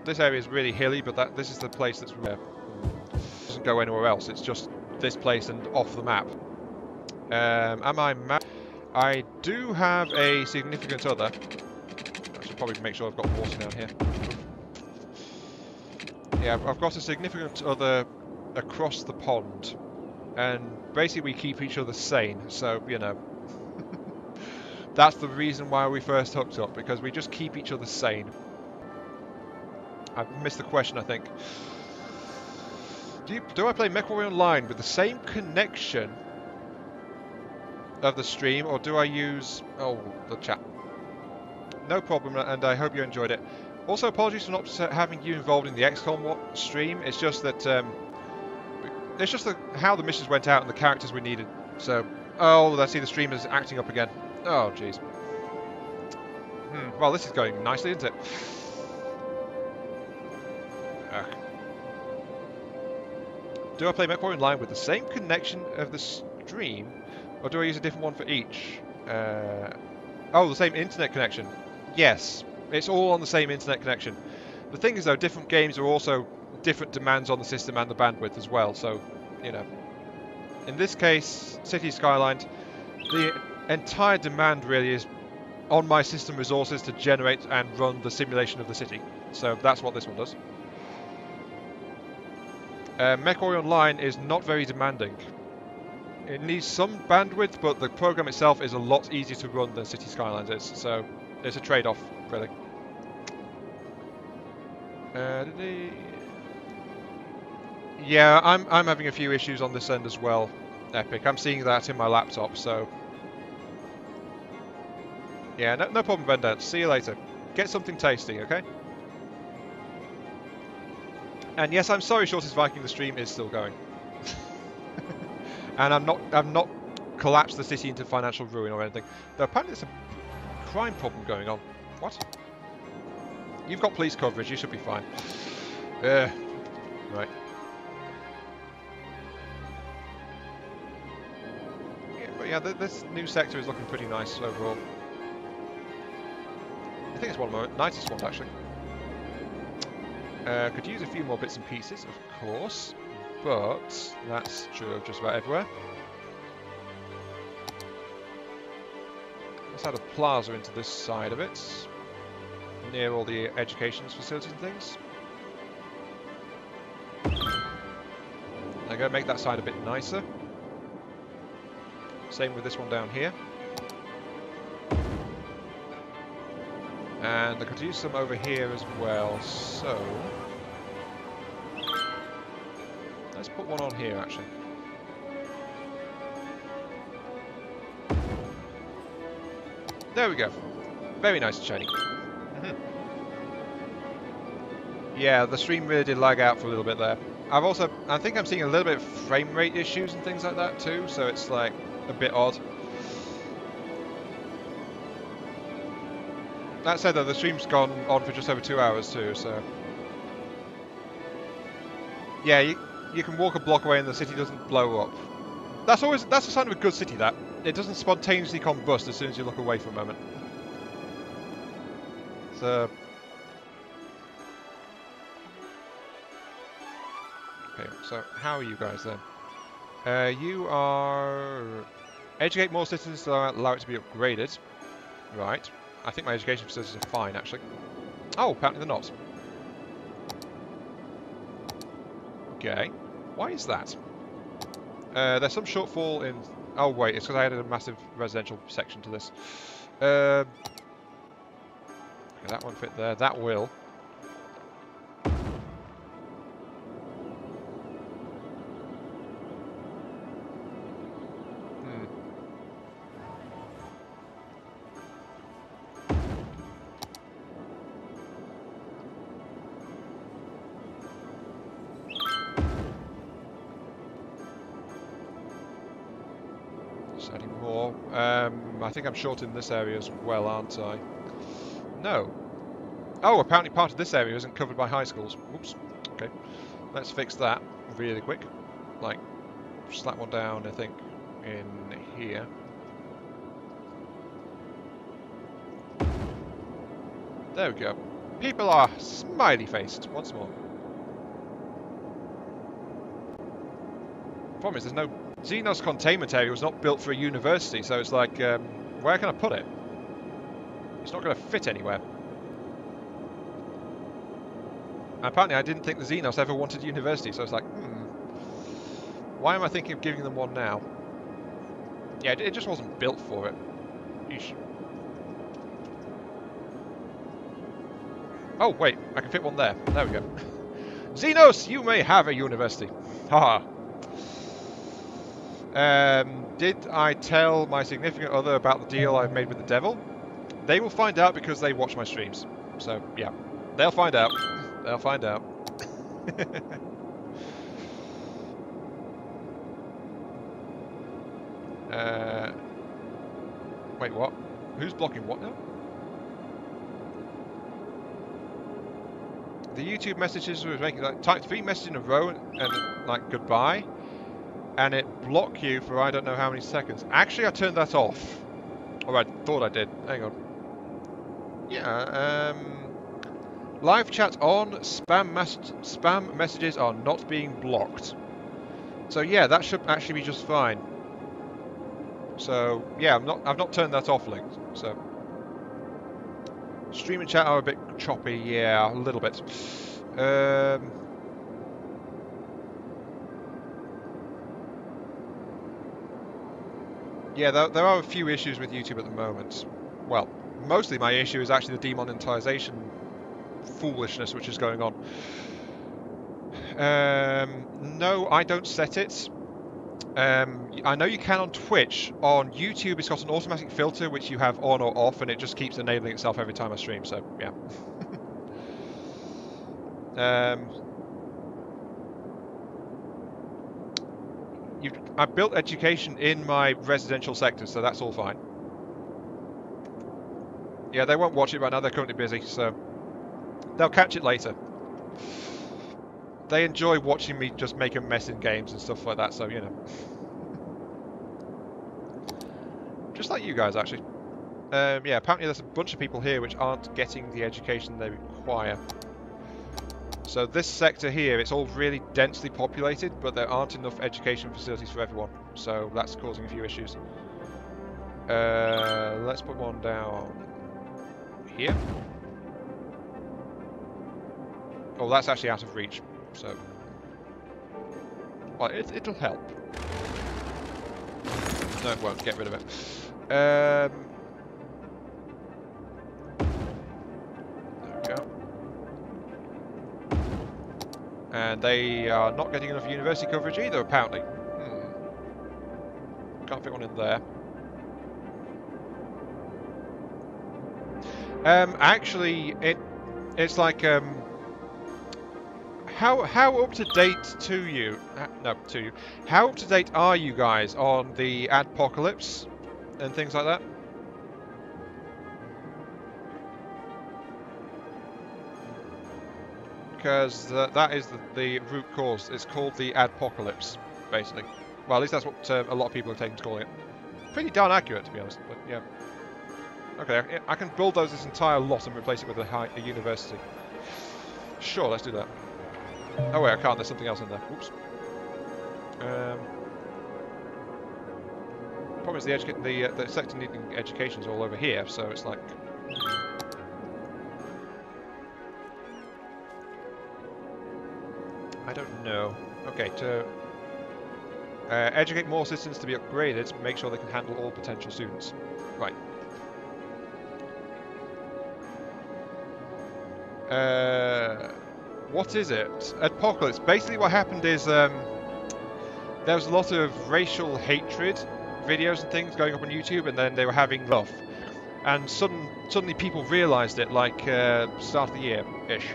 This area is really hilly, but this is the place that's rare. Doesn't go anywhere else. It's just this place and off the map. Am I mad? I do have a significant other. I should probably make sure I've got water down here. Yeah, I've got a significant other across the pond, and basically we keep each other sane. So you know, that's the reason why we first hooked up, because we just keep each other sane. I missed the question, I think. Do I play MechWarrior Online with the same connection of the stream, or do I use... Oh, the chat. No problem, and I hope you enjoyed it. Also, apologies for not having you involved in the XCOM stream. It's just that... how the missions went out and the characters we needed. So... Oh, I see the stream is acting up again. Oh, jeez. Well, this is going nicely, isn't it? Do I play MechWarrior Online with the same connection of the stream, or do I use a different one for each? Oh, the same internet connection. Yes, it's all on the same internet connection. The thing is, though, different games are also different demands on the system and the bandwidth as well, so, you know. In this case, City Skylines, the entire demand really is on my system resources to generate and run the simulation of the city. So that's what this one does. MechWarrior Online is not very demanding. It needs some bandwidth, but the program itself is a lot easier to run than City Skylines is, so it's a trade-off, really. Yeah, I'm having a few issues on this end as well, Epic. I'm seeing that in my laptop, so... Yeah, no problem, Vendance. See you later. Get something tasty, okay? And yes, I'm sorry, Shortest Viking, the stream is still going. And I've not collapsed the city into financial ruin or anything. Though apparently there's a crime problem going on. What? You've got police coverage, you should be fine. Right. Yeah, but yeah, this new sector is looking pretty nice overall. I think it's one of the nicest ones, actually. Could use a few more bits and pieces, of course, but that's true of just about everywhere. Let's add a plaza into this side of it, near all the education facilities and things. I'm going to make that side a bit nicer. Same with this one down here. And I could use some over here as well, so... Let's put one on here, actually. There we go. Very nice and shiny. Yeah, the stream really did lag out for a little bit there. I think I'm seeing a little bit of frame rate issues and things like that too, so it's like a bit odd. That said though, the stream's gone on for just over 2 hours too, so... Yeah, you can walk a block away and the city doesn't blow up. That's a sign of a good city, that. It doesn't spontaneously combust as soon as you look away for a moment. So... Okay, so how are you guys then? You are... Educate more citizens to allow it to be upgraded. Right. I think my education facilities are fine, actually. Oh, apparently they're not. Okay. Why is that? There's some shortfall in... Oh, wait, it's because I added a massive residential section to this. Okay, that won't fit there. That will. I think I'm short in this area as well, aren't I? No. Oh, apparently part of this area isn't covered by high schools. Whoops. Okay. Let's fix that really quick. Like, slap one down, I think, in here. There we go. People are smiley-faced once more. Problem is, there's no... Xenos containment area was not built for a university, so it's like, where can I put it? It's not going to fit anywhere. And apparently I didn't think the Xenos ever wanted a university, so it's like, why am I thinking of giving them one now? Yeah, it just wasn't built for it. Eesh. Oh, wait, I can fit one there. There we go. Xenos, you may have a university. Haha. Did I tell my significant other about the deal I've made with the devil? They will find out because they watch my streams. So, yeah. They'll find out. They'll find out. Wait, what? Who's blocking what now? The YouTube messages was making like type 3 messages in a row and like goodbye. And it block you for I don't know how many seconds. Actually, I turned that off. Or I thought I did. Hang on. Yeah, live chat on, spam messages are not being blocked. So yeah, that should actually be just fine. So yeah, I've not turned that off, Link. So stream and chat are a bit choppy, yeah, a little bit. Yeah, there are a few issues with YouTube at the moment. Well, mostly my issue is actually the demonetization foolishness which is going on. No, I don't set it. I know you can on Twitch. On YouTube, it's got an automatic filter which you have on or off, and it just keeps enabling itself every time I stream, so yeah. I built education in my residential sector, so that's all fine. Yeah, they won't watch it right now, they're currently busy, so they'll catch it later. They enjoy watching me just make a mess in games and stuff like that, so, you know. Just like you guys, actually. Yeah, apparently there's a bunch of people here which aren't getting the education they require. So this sector here, it's all really densely populated, but there aren't enough education facilities for everyone. So that's causing a few issues. Let's put one down here. Oh, that's actually out of reach. So, well, it'll help. No, it won't. Get rid of it. There we go. And they are not getting enough university coverage either, apparently. Can't fit one in there. Actually, it's like How up to date to you? No, to you. How up to date are you guys on the adpocalypse and things like that? Because that is the root cause. It's called the adpocalypse, basically. Well, at least that's what a lot of people have taken to calling it. Pretty darn accurate, to be honest. But yeah. Okay, I can bulldoze this entire lot and replace it with a university. Sure, let's do that. Oh wait, I can't. There's something else in there. Oops. Problem is the sector needing education is all over here, so it's like. I don't know. Okay, to educate more citizens to be upgraded, make sure they can handle all potential students. Right. What is it? Apocalypse. Basically what happened is there was a lot of racial hatred videos and things going up on YouTube, and then they were having love. And suddenly people realised it, like start of the year-ish.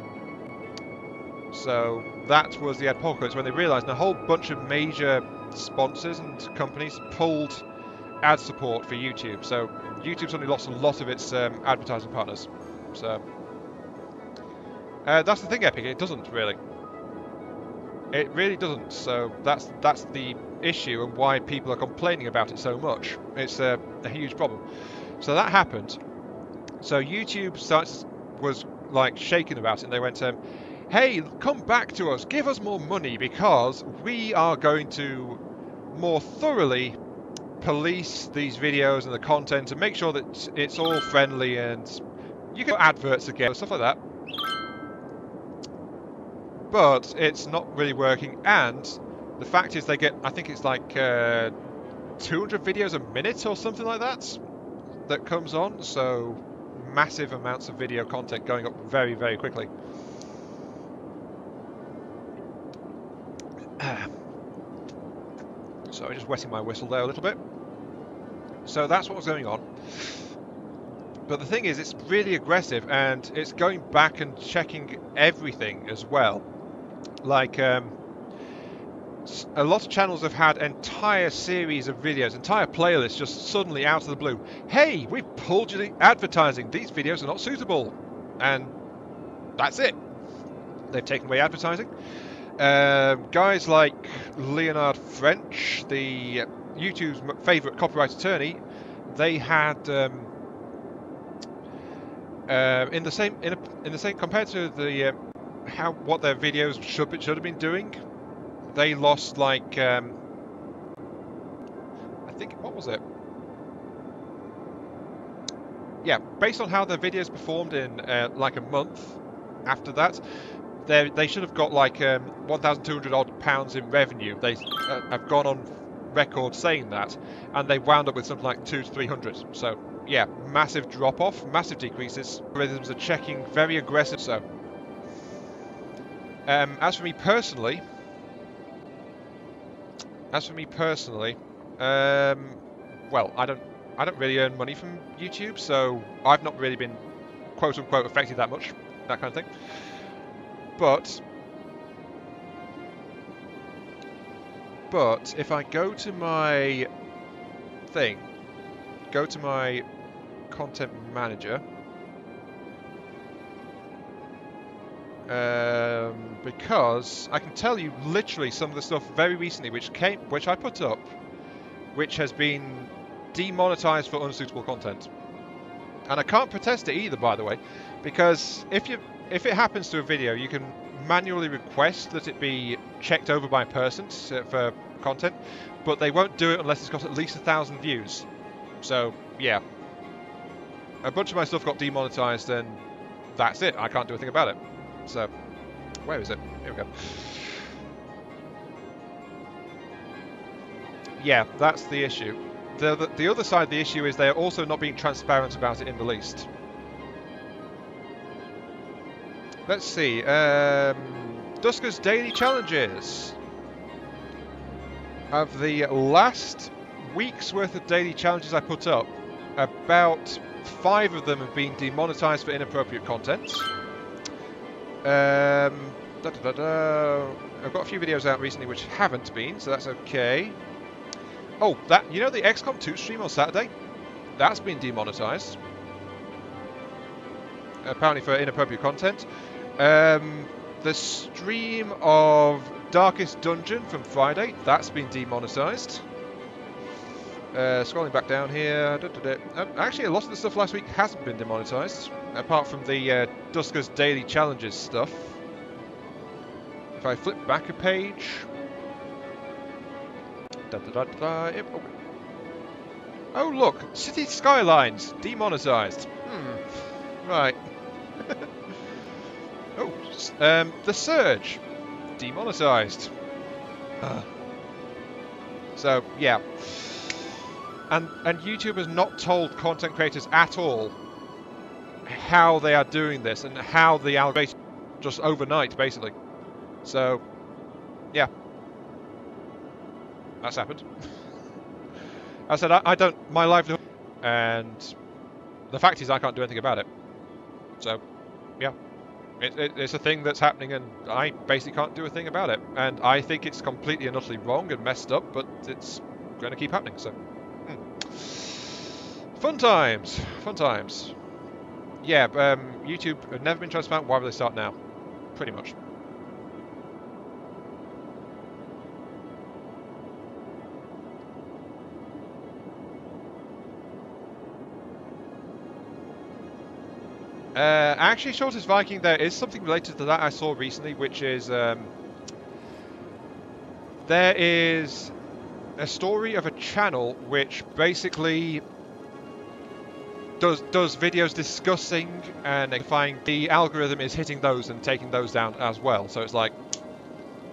So that was the apocalypse, when they realised, and a whole bunch of major sponsors and companies pulled ad support for YouTube. So YouTube suddenly lost a lot of its advertising partners. So that's the thing, Epic. It doesn't really. It really doesn't. So that's the issue, and why people are complaining about it so much. It's a huge problem. So that happened. So YouTube was like shaken about it, and they went, "Hey, come back to us. Give us more money, because we are going to more thoroughly police these videos and the content and make sure that it's all friendly, and you can adverts again, stuff like that." But it's not really working, and the fact is they get, I think it's like 200 videos a minute or something like that comes on, so massive amounts of video content going up very, very quickly. So I'm just wetting my whistle there a little bit. So that's what was going on. But the thing is, it's really aggressive, and it's going back and checking everything as well. Like, a lot of channels have had entire series of videos, entire playlists just suddenly out of the blue. Hey, we've pulled you the advertising. These videos are not suitable. And that's it. They've taken away advertising. Guys like Leonard French, the YouTube's favourite copyright attorney, they had in the same compared to the what their videos should have been doing, they lost like I think, what was it? Yeah, based on how their videos performed in like a month after that, they should have got like 1,200 odd pounds in revenue. They have gone on record saying that, and they wound up with something like 200 to 300. So yeah, massive drop off, massive decreases. Algorithms are checking very aggressive. So as for me personally, well, I don't really earn money from YouTube, so I've not really been quote unquote affected that much, that kind of thing. But if I go to my thing, go to my content manager, because I can tell you literally some of the stuff very recently which I put up, which has been demonetized for unsuitable content. And I can't protest it either, by the way, because if it happens to a video, you can manually request that it be checked over by a person for content, but they won't do it unless it's got at least 1,000 views. So yeah, a bunch of my stuff got demonetized, and that's it. I can't do a thing about it. So where is it? Here we go. Yeah, that's the issue. The other side of the issue is they're also not being transparent about it in the least. Let's see. Dusker's daily challenges. Of the last week's worth of daily challenges I put up, about 5 of them have been demonetized for inappropriate content. Da, da, da, da. I've got a few videos out recently which haven't been, so that's okay. Oh, that, you know the XCOM 2 stream on Saturday? That's been demonetized. Apparently for inappropriate content. The stream of Darkest Dungeon from Friday, that's been demonetized. Scrolling back down here. Actually, a lot of the stuff last week hasn't been demonetized, apart from the Dusker's Daily Challenges stuff. If I flip back a page... Oh look, City Skylines, demonetized. Right. Oh, The Surge, demonetized. So, yeah. And YouTube has not told content creators at all how they are doing this and how the algorithm just overnight, basically. So, yeah. That's happened. I said, I don't, my livelihood, and the fact is I can't do anything about it. So, yeah. It's a thing that's happening and I basically can't do a thing about it. And I think it's completely and utterly wrong and messed up, but it's going to keep happening, so. Fun times. Fun times. Yeah, YouTube have never been transparent. Why would they start now? Pretty much. Actually, Shortest Viking, there is something related to that I saw recently, which is there is a story of a channel which basically does videos discussing and identifying the algorithm is hitting those and taking those down as well. So it's like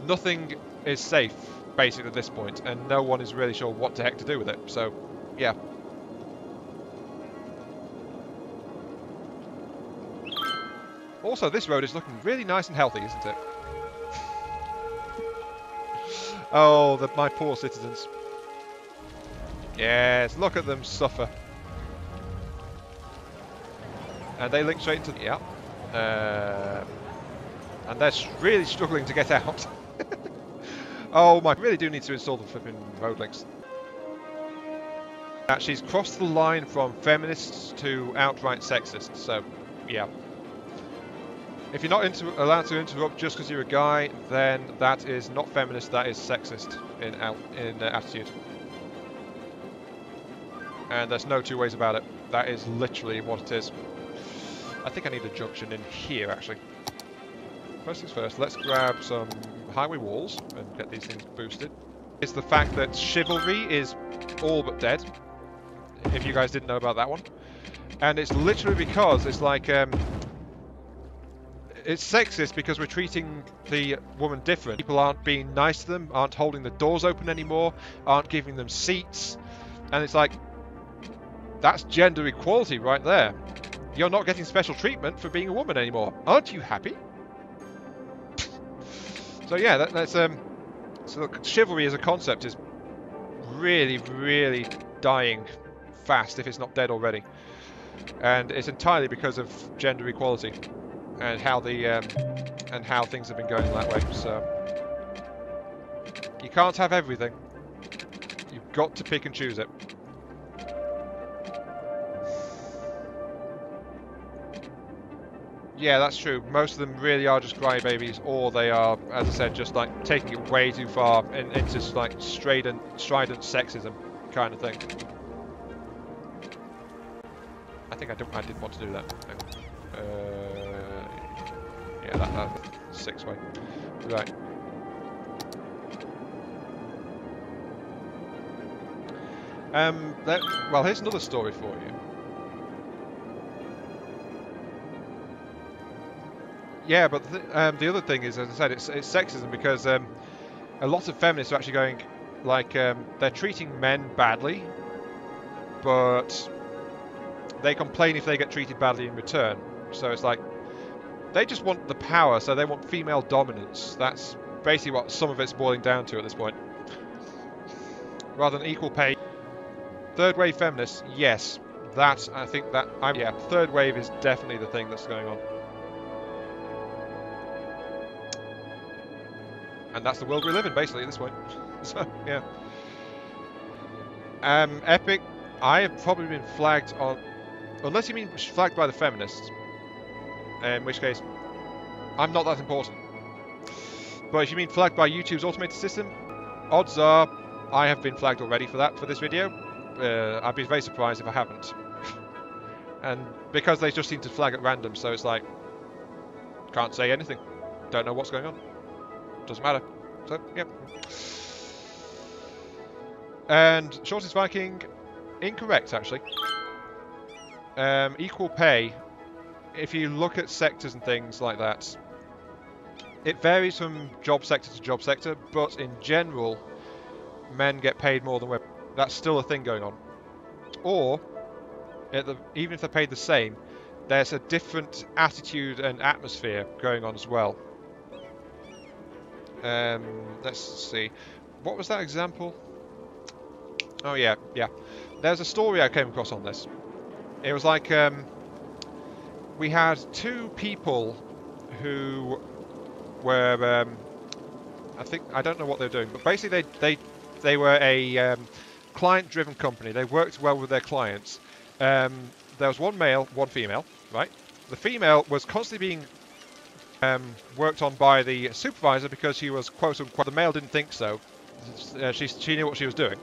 nothing is safe basically at this point, and no one is really sure what the heck to do with it. So yeah. Also, this road is looking really nice and healthy, isn't it? Oh, my poor citizens. Yes, look at them suffer. And they link straight into the... Yeah. And they're really struggling to get out. Oh my... I really do need to install the flipping road links. She's crossed the line from feminists to outright sexist, so, yeah. If you're not allowed to interrupt just because you're a guy, then that is not feminist, that is sexist in attitude. And there's no two ways about it. That is literally what it is. I think I need a junction in here, actually. First things first, let's grab some highway walls and get these things boosted. It's the fact that chivalry is all but dead, if you guys didn't know about that one. And it's literally because it's like... it's sexist because we're treating the woman different. People aren't being nice to them, aren't holding the doors open anymore, aren't giving them seats. And it's like, that's gender equality right there. You're not getting special treatment for being a woman anymore. Aren't you happy? So yeah, that's so look, chivalry as a concept is really, really dying fast if it's not dead already. And it's entirely because of gender equality. And how things have been going that way. So you can't have everything. You've got to pick and choose it. Yeah, that's true. Most of them really are just crybabies, or they are, as I said, just like taking it way too far into like strident sexism kind of thing. I think I did want to do that. Yeah, that's 6-way. Right. Well, here's another story for you. Yeah, but the other thing is, as I said, it's sexism because a lot of feminists are actually going, like, they're treating men badly, but they complain if they get treated badly in return. So it's like, they just want the power, so they want female dominance. That's basically what some of it's boiling down to at this point. Rather than equal pay. Third wave feminists, yes. I think that, yeah, third wave is definitely the thing that's going on. And that's the world we live in, basically, at this point. So, yeah. Epic, I have probably been flagged on... Unless you mean flagged by the feminists. In which case, I'm not that important. But if you mean flagged by YouTube's automated system, odds are I have been flagged already for that, for this video. I'd be very surprised if I haven't. And because they just seem to flag at random, so it's like, can't say anything. Don't know what's going on. Doesn't matter. So, yep. And Shortest Viking, incorrect actually. Equal pay, if you look at sectors and things like that, it varies from job sector to job sector, but in general, men get paid more than women. That's still a thing going on. Or, even if they're paid the same, there's a different attitude and atmosphere going on as well. Let's see. What was that example? Oh yeah. There's a story I came across on this. It was like we had two people who were I don't know what they were doing, but basically they were a client-driven company. They worked well with their clients. There was one male, one female, right? The female was constantly being worked on by the supervisor because she was quote-unquote, the male didn't think so. She knew what she was doing.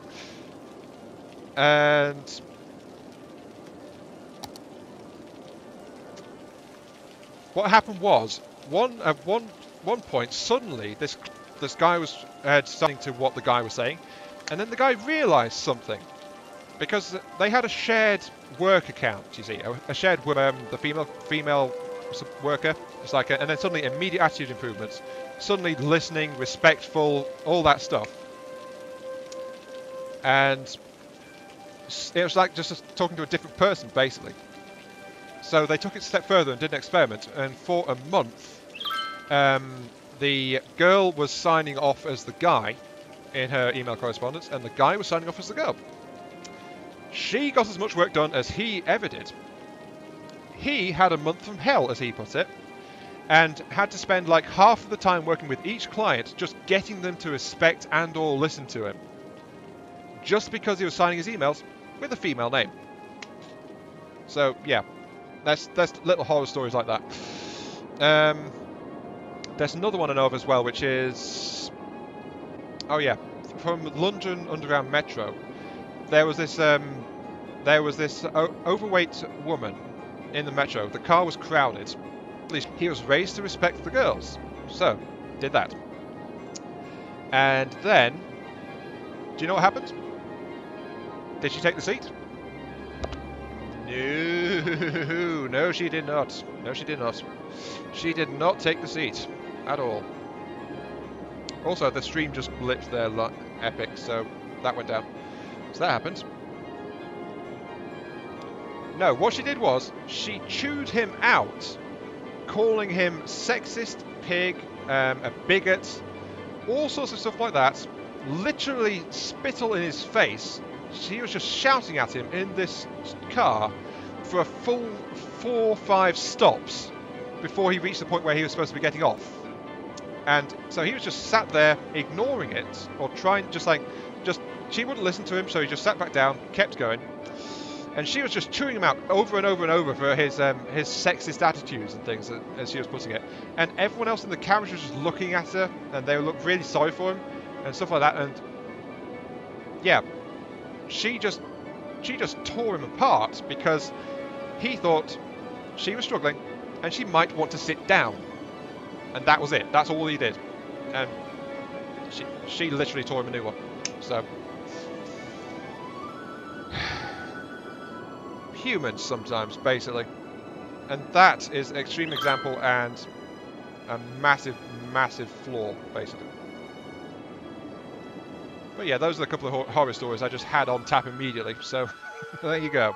And what happened was, at one point, suddenly this guy was listening to what the guy was saying, and then the guy realised something, because they had a shared work account. You see, a shared the female worker. It's like, and then suddenly immediate attitude improvements, suddenly listening, respectful, all that stuff, and it was like just talking to a different person, basically. So they took it a step further and did an experiment, and for a month, the girl was signing off as the guy in her email correspondence, and the guy was signing off as the girl. She got as much work done as he ever did. He had a month from hell, as he put it, and had to spend like half of the time working with each client, just getting them to respect and or listen to him. Just because he was signing his emails with a female name. So, yeah. There's little horror stories like that. There's another one I know of as well, which is... Oh yeah, from London Underground Metro. There was this overweight woman in the metro. The car was crowded. At least he was raised to respect the girls. So, did that. And then, do you know what happened? Did she take the seat? No, she did not. No, she did not. She did not take the seat at all. Also, the stream just blipped there, epic, so that went down. So that happened. No, what she did was, she chewed him out, calling him sexist, pig, a bigot, all sorts of stuff like that. Literally spittle in his face. She was just shouting at him in this car for a full 4 or 5 stops before he reached the point where he was supposed to be getting off. And so he was just sat there ignoring it, or trying, she wouldn't listen to him, so he just sat back down, kept going. And she was just chewing him out over and over and over for his sexist attitudes and things, as she was putting it. And everyone else in the carriage was just looking at her, and they looked really sorry for him, and stuff like that. And yeah, she just tore him apart because he thought she was struggling and she might want to sit down, and that was it. That's all he did, and she literally tore him a new one. So humans sometimes, basically, and that is an extreme example and a massive flaw, basically. But yeah, those are a couple of horror stories I just had on tap immediately, so there you go.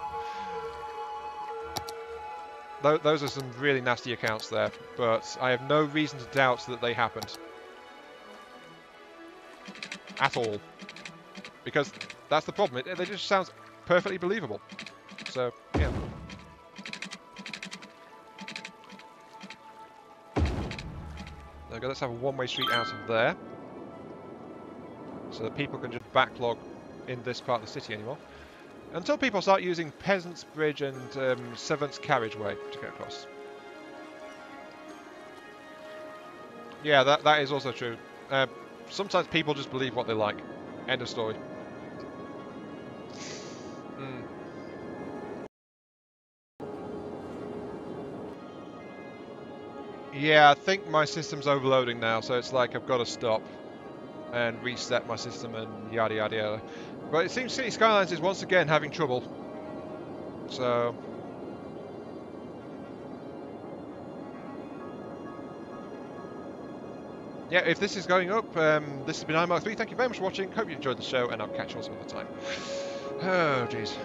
Those are some really nasty accounts there, but I have no reason to doubt that they happened. At all. Because that's the problem, it just sounds perfectly believable. So, yeah. There we go, let's have a one-way street out of there. so that people can just backlog in this part of the city anymore. Until people start using Peasants Bridge and Servants Carriageway to get across. Yeah, that is also true. Sometimes people just believe what they like. End of story. Yeah, I think my system's overloading now, so it's like I've got to stop and reset my system and yada yada yada. But it seems City Skylines is once again having trouble. So... yeah, if this is going up, this has been iMark3. Thank you very much for watching. Hope you enjoyed the show, and I'll catch you all some other time. Oh, jeez.